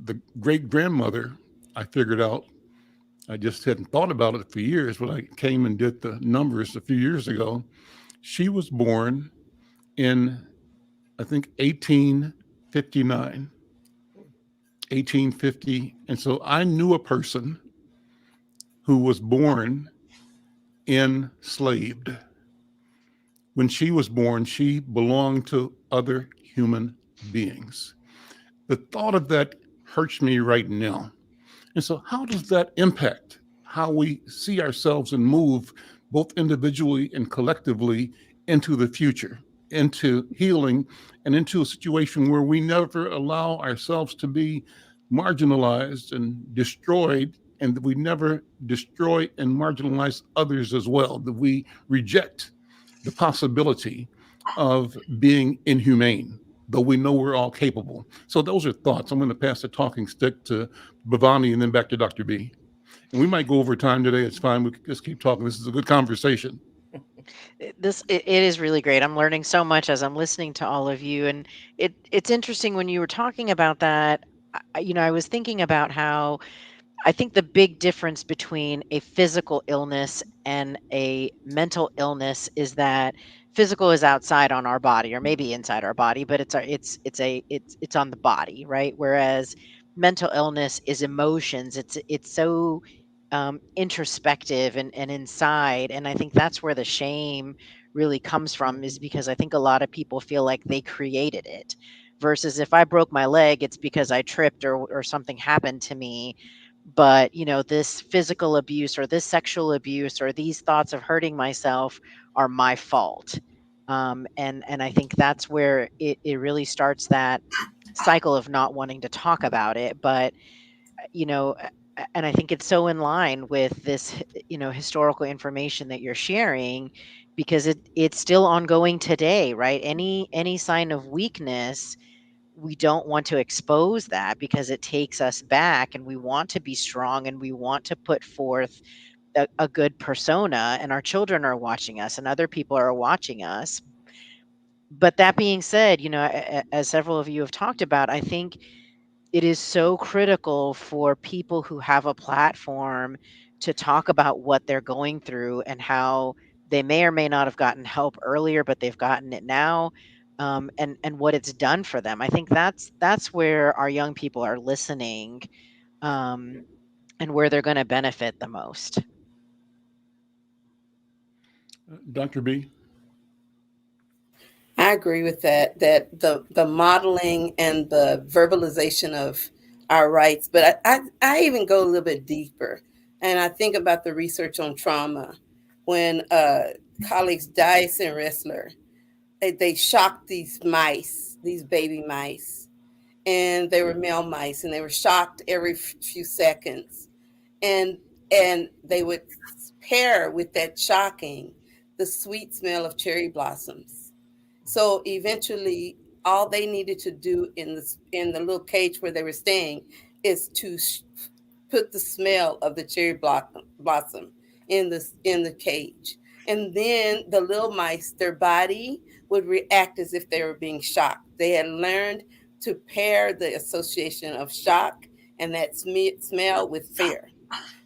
the great grandmother, I figured out, I just hadn't thought about it for years, but I came and did the numbers a few years ago. She was born in, I think, 1859, 1850. And so I knew a person who was born enslaved. When she was born, she belonged to other human beings. The thought of that hurts me right now. And so, how does that impact how we see ourselves and move both individually and collectively into the future, into healing, and into a situation where we never allow ourselves to be marginalized and destroyed, and that we never destroy and marginalize others as well, that we reject the possibility of being inhumane, though we know we're all capable. So those are thoughts. I'm going to pass the talking stick to Bhavani and then back to Dr. B. And we might go over time today. It's fine. We can just keep talking. This is a good conversation. It is really great. I'm learning so much as I'm listening to all of you, and it's interesting when you were talking about that. I was thinking about how I think the big difference between a physical illness and a mental illness is that physical is outside on our body or maybe inside our body, but it's on the body, right? Whereas mental illness is emotions. It's so introspective and inside, and I think that's where the shame really comes from, is because I think a lot of people feel like they created it. Versus if I broke my leg, it's because I tripped or something happened to me, but this physical abuse or this sexual abuse or these thoughts of hurting myself are my fault. And I think that's where it really starts that cycle of not wanting to talk about it. But and I think it's so in line with this historical information that you're sharing, because it's still ongoing today, right? Any sign of weakness, we don't want to expose that because it takes us back, and we want to be strong and we want to put forth a good persona, and our children are watching us and other people are watching us. But that being said, as several of you have talked about, I think it is so critical for people who have a platform to talk about what they're going through and how they may or may not have gotten help earlier, but they've gotten it now, and what it's done for them. I think that's where our young people are listening, um, and where they're going to benefit the most. Dr. B. I agree with that. That the modeling and the verbalization of our rights, but I even go a little bit deeper, and I think about the research on trauma. When colleagues Dice and Wrestler, they shocked these mice, these baby mice, and they were male mice, and they were shocked every few seconds, and they would pair with that shocking the sweet smell of cherry blossoms. So eventually, all they needed to do in the little cage where they were staying is to put the smell of the blossom in the cage, and then the little mice, their body would react as if they were being shocked. They had learned to pair the association of shock and that smell with fear.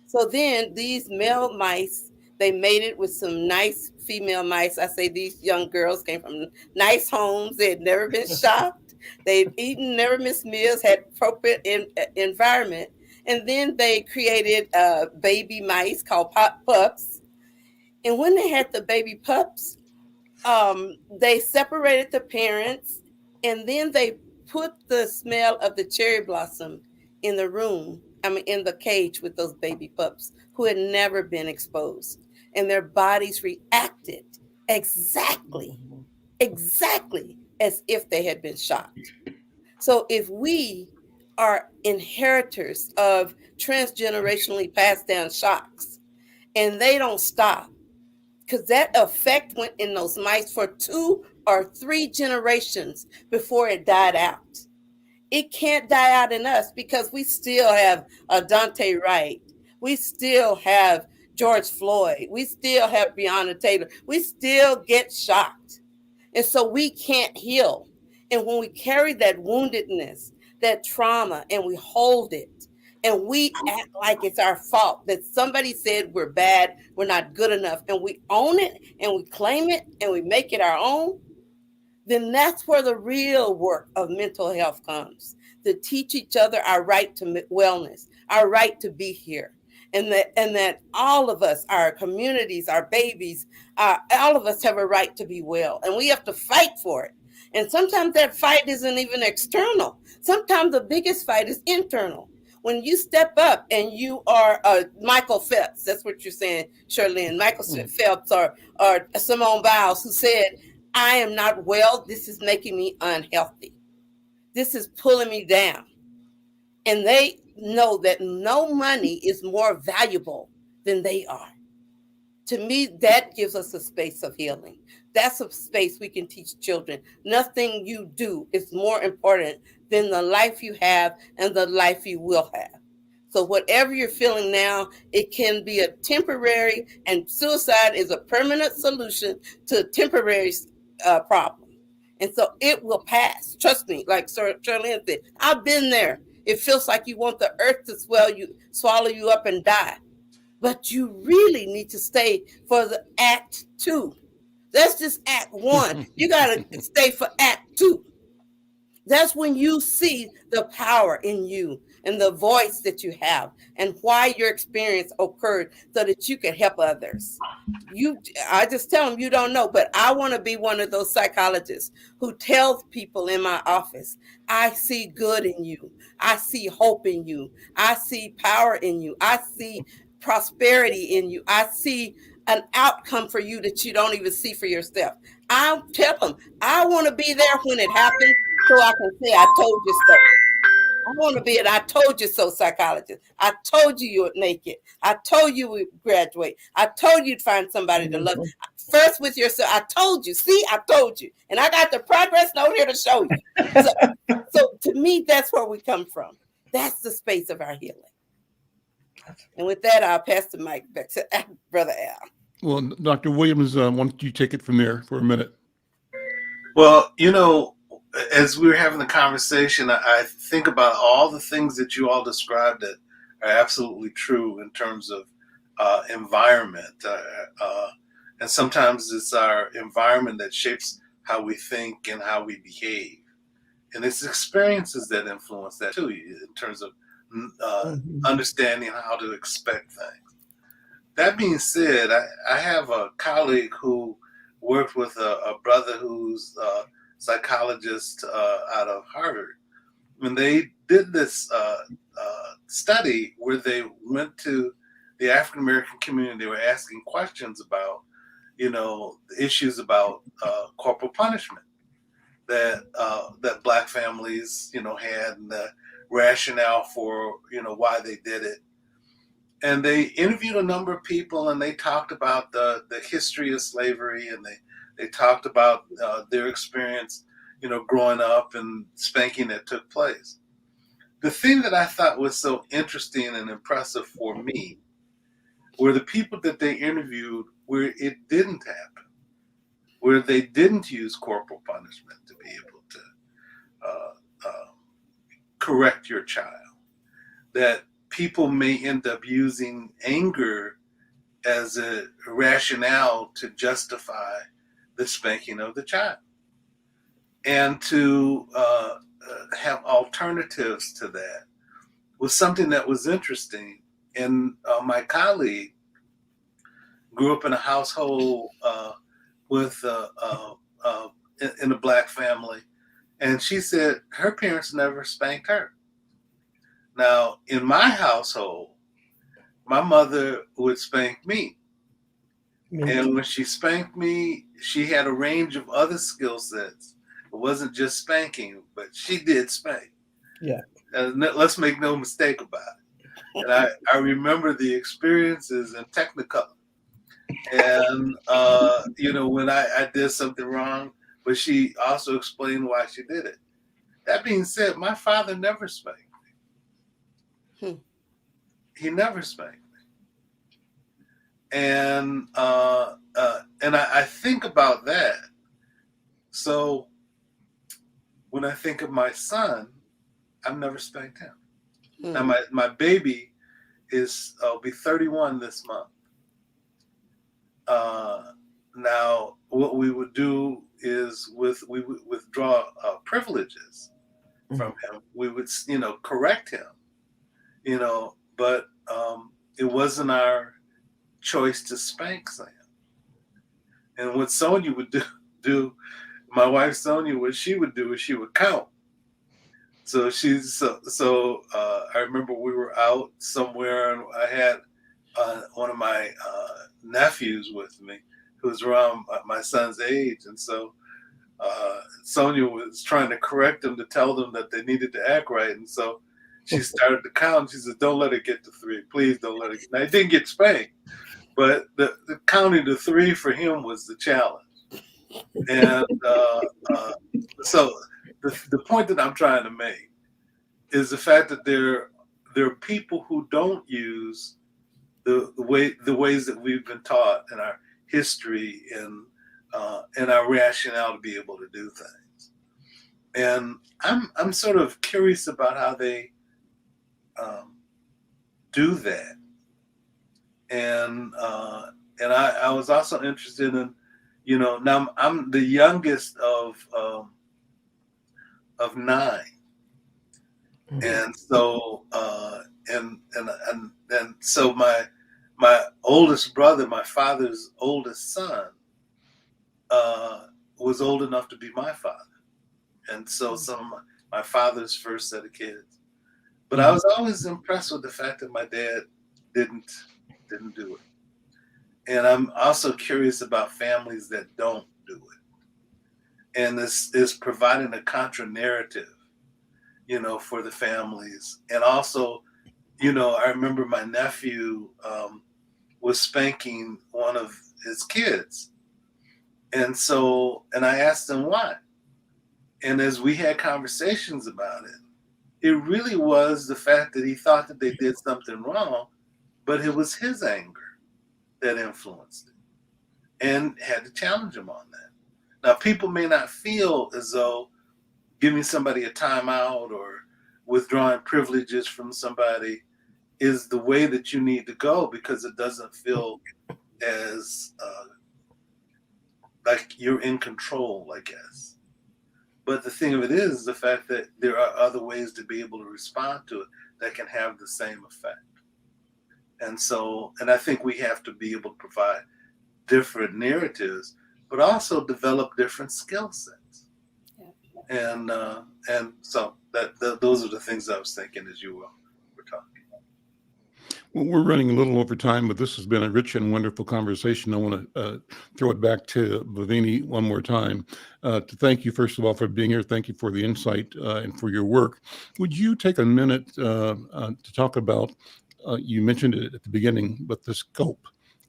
So then these male mice, they mated with some nice female mice. I say these young girls came from nice homes. They had never been shocked. They'd eaten, never missed meals, had appropriate environment. And then they created baby mice called pups. And when they had the baby pups, they separated the parents, and then they put the smell of the cherry blossom in the room, in the cage with those baby pups who had never been exposed. And their bodies reacted exactly as if they had been shocked. So if we are inheritors of transgenerationally passed down shocks and they don't stop, because that effect went in those mice for 2 or 3 generations before it died out. It can't die out in us because we still have a Dante Wright. We still have George Floyd. We still have Breonna Taylor. We still get shocked. And so we can't heal. And when we carry that woundedness, that trauma, and we hold it, and we act like it's our fault that somebody said we're bad, we're not good enough, and we own it and we claim it and we make it our own, then that's where the real work of mental health comes, to teach each other our right to wellness, our right to be here. And that all of us, our communities, our babies, all of us have a right to be well. And we have to fight for it. And sometimes that fight isn't even external. Sometimes the biggest fight is internal. When you step up and you are Michael Phelps, that's what you're saying, Charlene, Michael Phelps or Simone Biles, who said, I am not well. This is making me unhealthy. This is pulling me down. And they know that no money is more valuable than they are. To me, that gives us a space of healing. That's a space we can teach children. Nothing you do is more important than the life you have and the life you will have. So whatever you're feeling now, it can be a temporary, and suicide is a permanent solution to a temporary problem. And so it will pass. Trust me, like Charlene said, I've been there. It feels like you want the earth to swallow you up and die. But you really need to stay for the act 2. That's just act 1. You got to stay for act 2. That's when you see the power in you and the voice that you have and why your experience occurred so that you can help others. I just tell them you don't know, but I want to be one of those psychologists who tells people in my office, I see good in you. I see hope in you. I see power in you. I see prosperity in you. I see an outcome for you that you don't even see for yourself. I tell them I want to be there when it happens so I can say I told you so. I want to be an I told you so psychologist. I told you would make it. I told you would graduate. I told you'd find somebody to love. First with yourself. I told you. See, I told you. And I got the progress note here to show you. So to me, that's where we come from. That's the space of our healing. And with that, I'll pass the mic back to Brother Al. Well, Dr. Williams, why don't you take it from there for a minute? Well, as we were having the conversation, I think about all the things that you all described that are absolutely true in terms of environment. And sometimes it's our environment that shapes how we think and how we behave. And it's experiences that influence that too, in terms of understanding how to expect things. That being said, I have a colleague who worked with a brother who's a psychologist out of Harvard. And they did this study where they went to the African American community. They were asking questions about, issues about corporal punishment that Black families, had, and the rationale for, why they did it. And they interviewed a number of people, and they talked about the history of slavery, and they talked about their experience, growing up and spanking that took place. The thing that I thought was so interesting and impressive for me were the people that they interviewed where it didn't happen, where they didn't use corporal punishment to be able to correct your child, that people may end up using anger as a rationale to justify the spanking of the child, and to have alternatives to that was something that was interesting. And my colleague grew up in a household with in a Black family, and she said her parents never spanked her. Now, in my household, my mother would spank me. And when she spanked me, she had a range of other skill sets. It wasn't just spanking, but she did spank. Yeah. And let's make no mistake about it. And I remember the experiences in Technicolor. And, when I did something wrong, but she also explained why she did it. That being said, my father never spanked me. He never spanked me. And I think about that. So when I think of my son, I've never spanked him. Now my baby will be 31 this month. Now what we would do is we would withdraw privileges from him. We would correct him, but it wasn't our choice to spank Sam. And what Sonia would do, my wife Sonia, what she would do is she would count. So I remember we were out somewhere, and I had one of my nephews with me who was around my son's age, and so Sonia was trying to correct them, to tell them that they needed to act right, and so she started to count. She said, "Don't let it get to 3. Please don't let it." Now, it didn't get spanked, but the counting to 3 for him was the challenge. And so the point that I'm trying to make is the fact that there are people who don't use the ways that we've been taught in our history and our rationale to be able to do things. And I'm sort of curious about how they do that. And I was also interested in, now I'm the youngest of 9, and so and so my oldest brother, my father's oldest son, was old enough to be my father, and so some of my father's first set of kids. But I was always impressed with the fact that my dad didn't do it. And I'm also curious about families that don't do it. And this is providing a contra narrative, for the families. And also, I remember my nephew was spanking one of his kids. And I asked him why. And as we had conversations about it, it really was the fact that he thought that they did something wrong, but it was his anger that influenced it, and had to challenge him on that. Now, people may not feel as though giving somebody a timeout or withdrawing privileges from somebody is the way that you need to go, because it doesn't feel as like you're in control, I guess. But the thing of it is the fact that there are other ways to be able to respond to it that can have the same effect. And I think we have to be able to provide different narratives, but also develop different skill sets. Yeah. And so those are the things I was thinking as you were talking. Well, we're running a little over time, but this has been a rich and wonderful conversation. I want to throw it back to Bhavini one more time to thank you, first of all, for being here. Thank you for the insight and for your work. Would you take a minute to talk about, you mentioned it at the beginning, but the scope?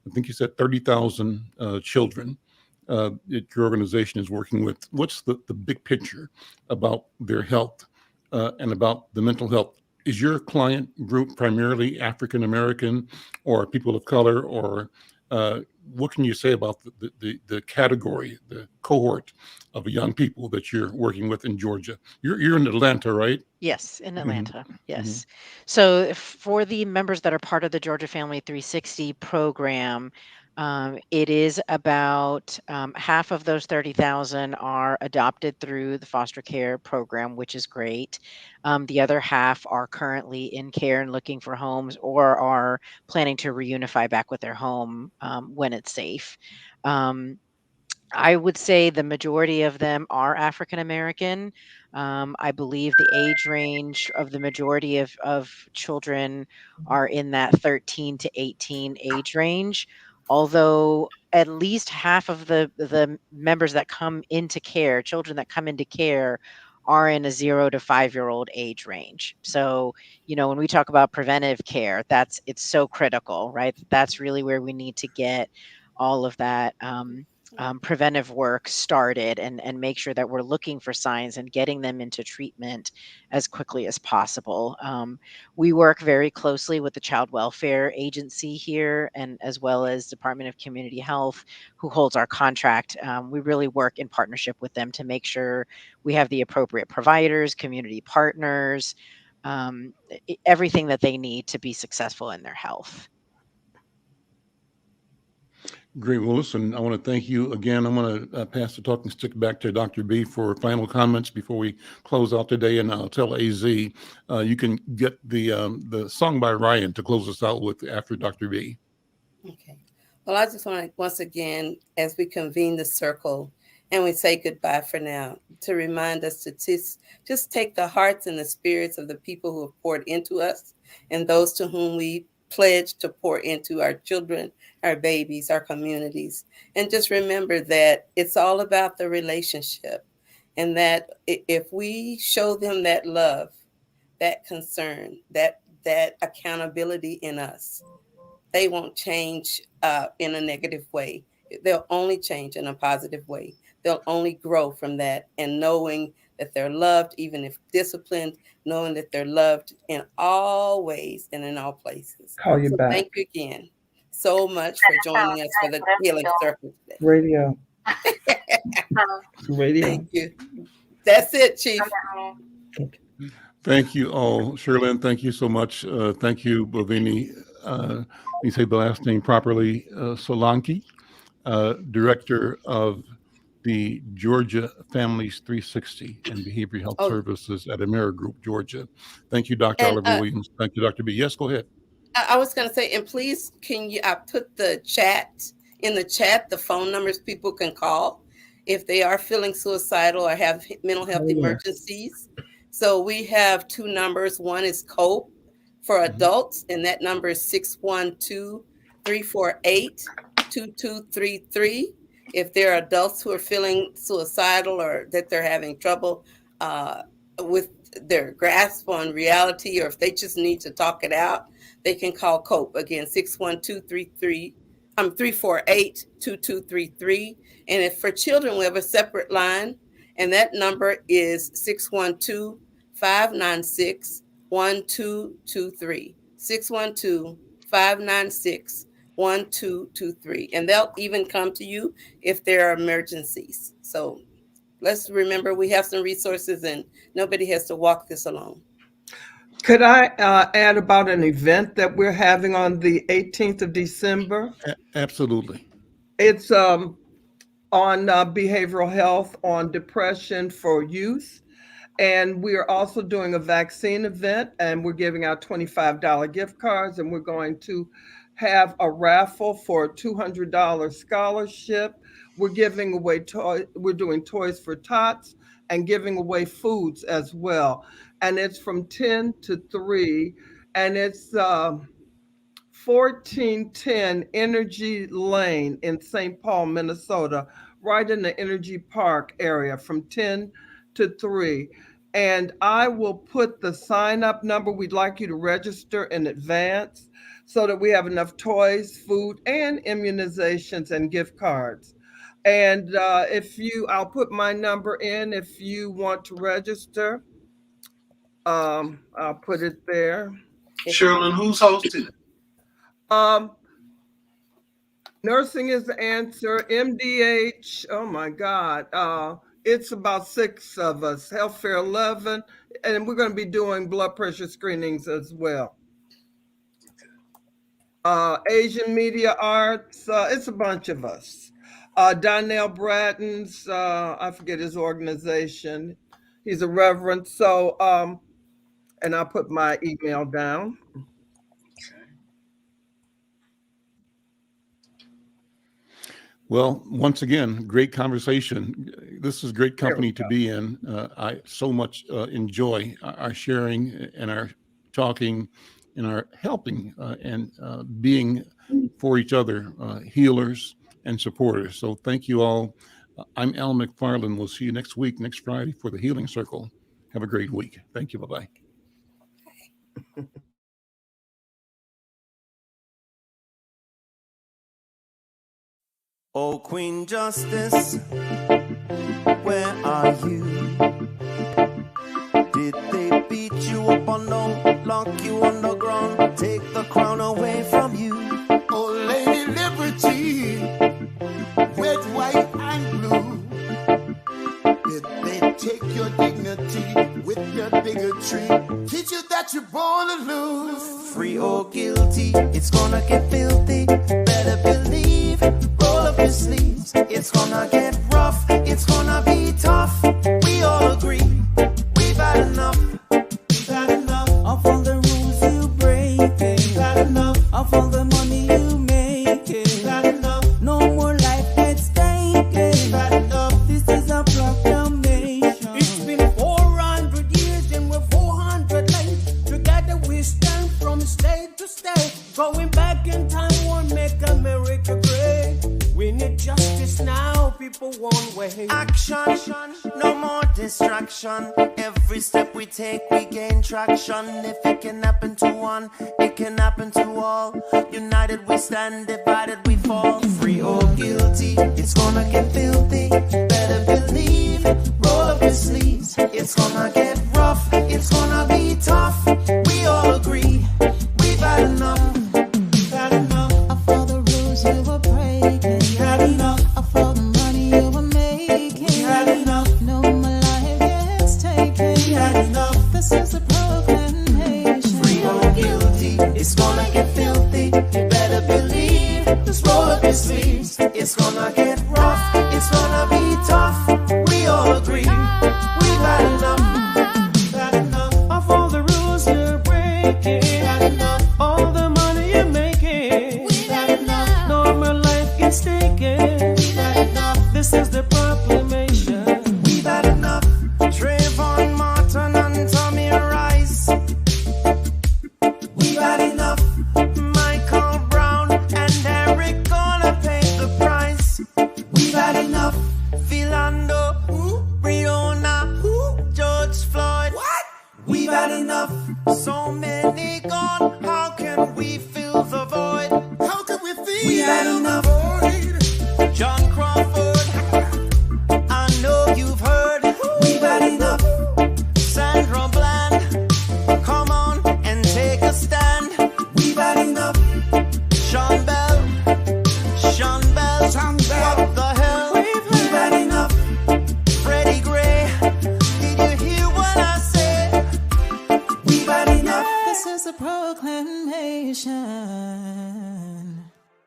I think you said 30,000 children that your organization is working with. What's the big picture about their health and about the mental health? Is your client group primarily African American or people of color, or what can you say about the category, the cohort of young people that you're working with in Georgia? You're in Atlanta, right? Yes, in Hmm. Atlanta. Hmm. Yes. So for the members that are part of the Georgia Family 360 program, it is about half of those 30,000 are adopted through the foster care program, which is great. The other half are currently in care and looking for homes or are planning to reunify back with their home when it's safe. Um, I would say the majority of them are African American. I believe the age range of the majority of children are in that 13 to 18 age range. Although at least half of the members that come into care, children that come into care, are in a 0 to 5 year old age range. So, when we talk about preventive care, it's so critical, right? That's really where we need to get all of that. Preventive work started and make sure that we're looking for signs and getting them into treatment as quickly as possible. We work very closely with the Child Welfare Agency here and as well as Department of Community Health, who holds our contract. We really work in partnership with them to make sure we have the appropriate providers, community partners, everything that they need to be successful in their health. Great. Well, listen, I want to thank you again. I'm going to pass the talking stick back to Dr. B for final comments before we close out today. And I'll tell AZ, you can get the song by Ryan to close us out with after Dr. B. Okay. Well, I just want to once again, as we convene the circle and we say goodbye for now, to remind us to just take the hearts and the spirits of the people who have poured into us and those to whom we pledge to pour into our children, our babies, our communities. And just remember that it's all about the relationship, and that if we show them that love, that concern, that accountability in us, they won't change in a negative way. They'll only change in a positive way. They'll only grow from that, and knowing that they're loved, even if disciplined, knowing that they're loved in all ways and in all places. Call you So back. thank you again so much for joining us for the Healing Circle today. Radio. Radio. Thank you. That's it, Chief. Thank you all. Sherlyn, thank you so much. Thank you, Bovini. Let me say the last name properly. Solanki, Director of the Georgia Families 360 and Behavioral Health Oh, Services at AmeriGroup, Georgia. Thank you, Dr. and Oliver Williams. Thank you, Dr. B. Yes, go ahead. I was going to say, and please, can you? I put the chat in the chat, the phone numbers people can call if they are feeling suicidal or have mental health Oh, yeah. emergencies. So we have two numbers. One is COPE for adults, and that number is 612-348-2233. If there are adults who are feeling suicidal or that they're having trouble with their grasp on reality, or if they just need to talk it out, they can call COPE again, 612-348-2233. And if for children, we have a separate line, and that number is 612-596-1223. 612-596-1223. And they'll even come to you if there are emergencies. So let's remember we have some resources and nobody has to walk this alone. Could I add about an event that we're having on the 18th of December? Absolutely. It's on behavioral health, on depression for youth. And we are also doing a vaccine event, and we're giving out $25 gift cards, and we're going to have a raffle for a $200 scholarship. We're giving away toys. We're doing toys for tots and giving away foods as well. And it's from 10 to 3, and it's 1410 Energy Lane in St. Paul, Minnesota, right in the Energy Park area from 10 to 3. And I will put the sign up number. We'd like you to register in advance so that we have enough toys, food, and immunizations and gift cards. And I'll put my number in if you want to register. I'll put it there. Sherlyn, who's hosting it? Um, Nursing is the answer. MDH, oh my God. It's about 6 of us. Healthcare 11, and we're going to be doing blood pressure screenings as well. Asian Media Arts, it's a bunch of us. Donnell Bratton's, I forget his organization. He's a reverend. So, and I'll put my email down. Well, once again, great conversation. This is great company to be in. I so much enjoy our sharing and our talking and our helping and being for each other, healers and supporters. So thank you all. I'm Al McFarlane. We'll see you next week, next Friday for the Healing Circle. Have a great week. Thank you. Bye-bye. Oh, Queen Justice, where are you? Did they beat you up or no? Lock you on the ground, take the crown away from you? Oh, Lady Liberty, red, white, and blue. Did they take your dignity with their bigotry? Teach you that you're born to lose. Free or guilty, it's gonna get filthy. Better believe, roll up your sleeves. It's gonna get rough, it's gonna be tough. We all agree, we've had enough. We've had enough of all the rules you break. We've had enough of all the money you make. We've had enough. No more life at stake. We've had enough. This is a proclamation. It's been 400 years and we're 400 late. Together we stand from state to state. Going back in time won't make America great. We need justice now, people won't wait. Action, no more distraction. Every step we take, we gain traction. If it can happen to one, it can happen to all. United we stand, divided we fall. Free or guilty, it's gonna get filthy. Better believe, roll up your sleeves. It's gonna get rough, it's gonna be tough. We all agree, we've had enough. We've had enough of all the rules you were breaking. We had enough of all the money you were making. We had enough. No more life gets taken. We had enough. This is a proclamation. Free or guilty, It's gonna get filthy. you better believe. Just roll up your sleeves. It's gonna get rough. It's gonna be tough. We all agree, we've had enough. We've had enough Of all the rules you're breaking. We've had enough. All the money you're making. We've had enough. No more life gets taken. We've had enough. This is the proclamation. We've had enough. Trayvon Martin and Tommy Rice. We've had enough. Michael Brown and Eric gonna pay the price. We've had enough. Philando, Breonna, George Floyd. What? We've had enough. So many gone. How can we fill the void? How can we feel? We had enough. John Crawford, I know you've heard. We've had enough. Sandra Bland, come on and take a stand. We've had enough. Sean Bell, what the hell? We've had enough. Freddie Gray, did you hear what I said? We've had enough. This is a proclamation.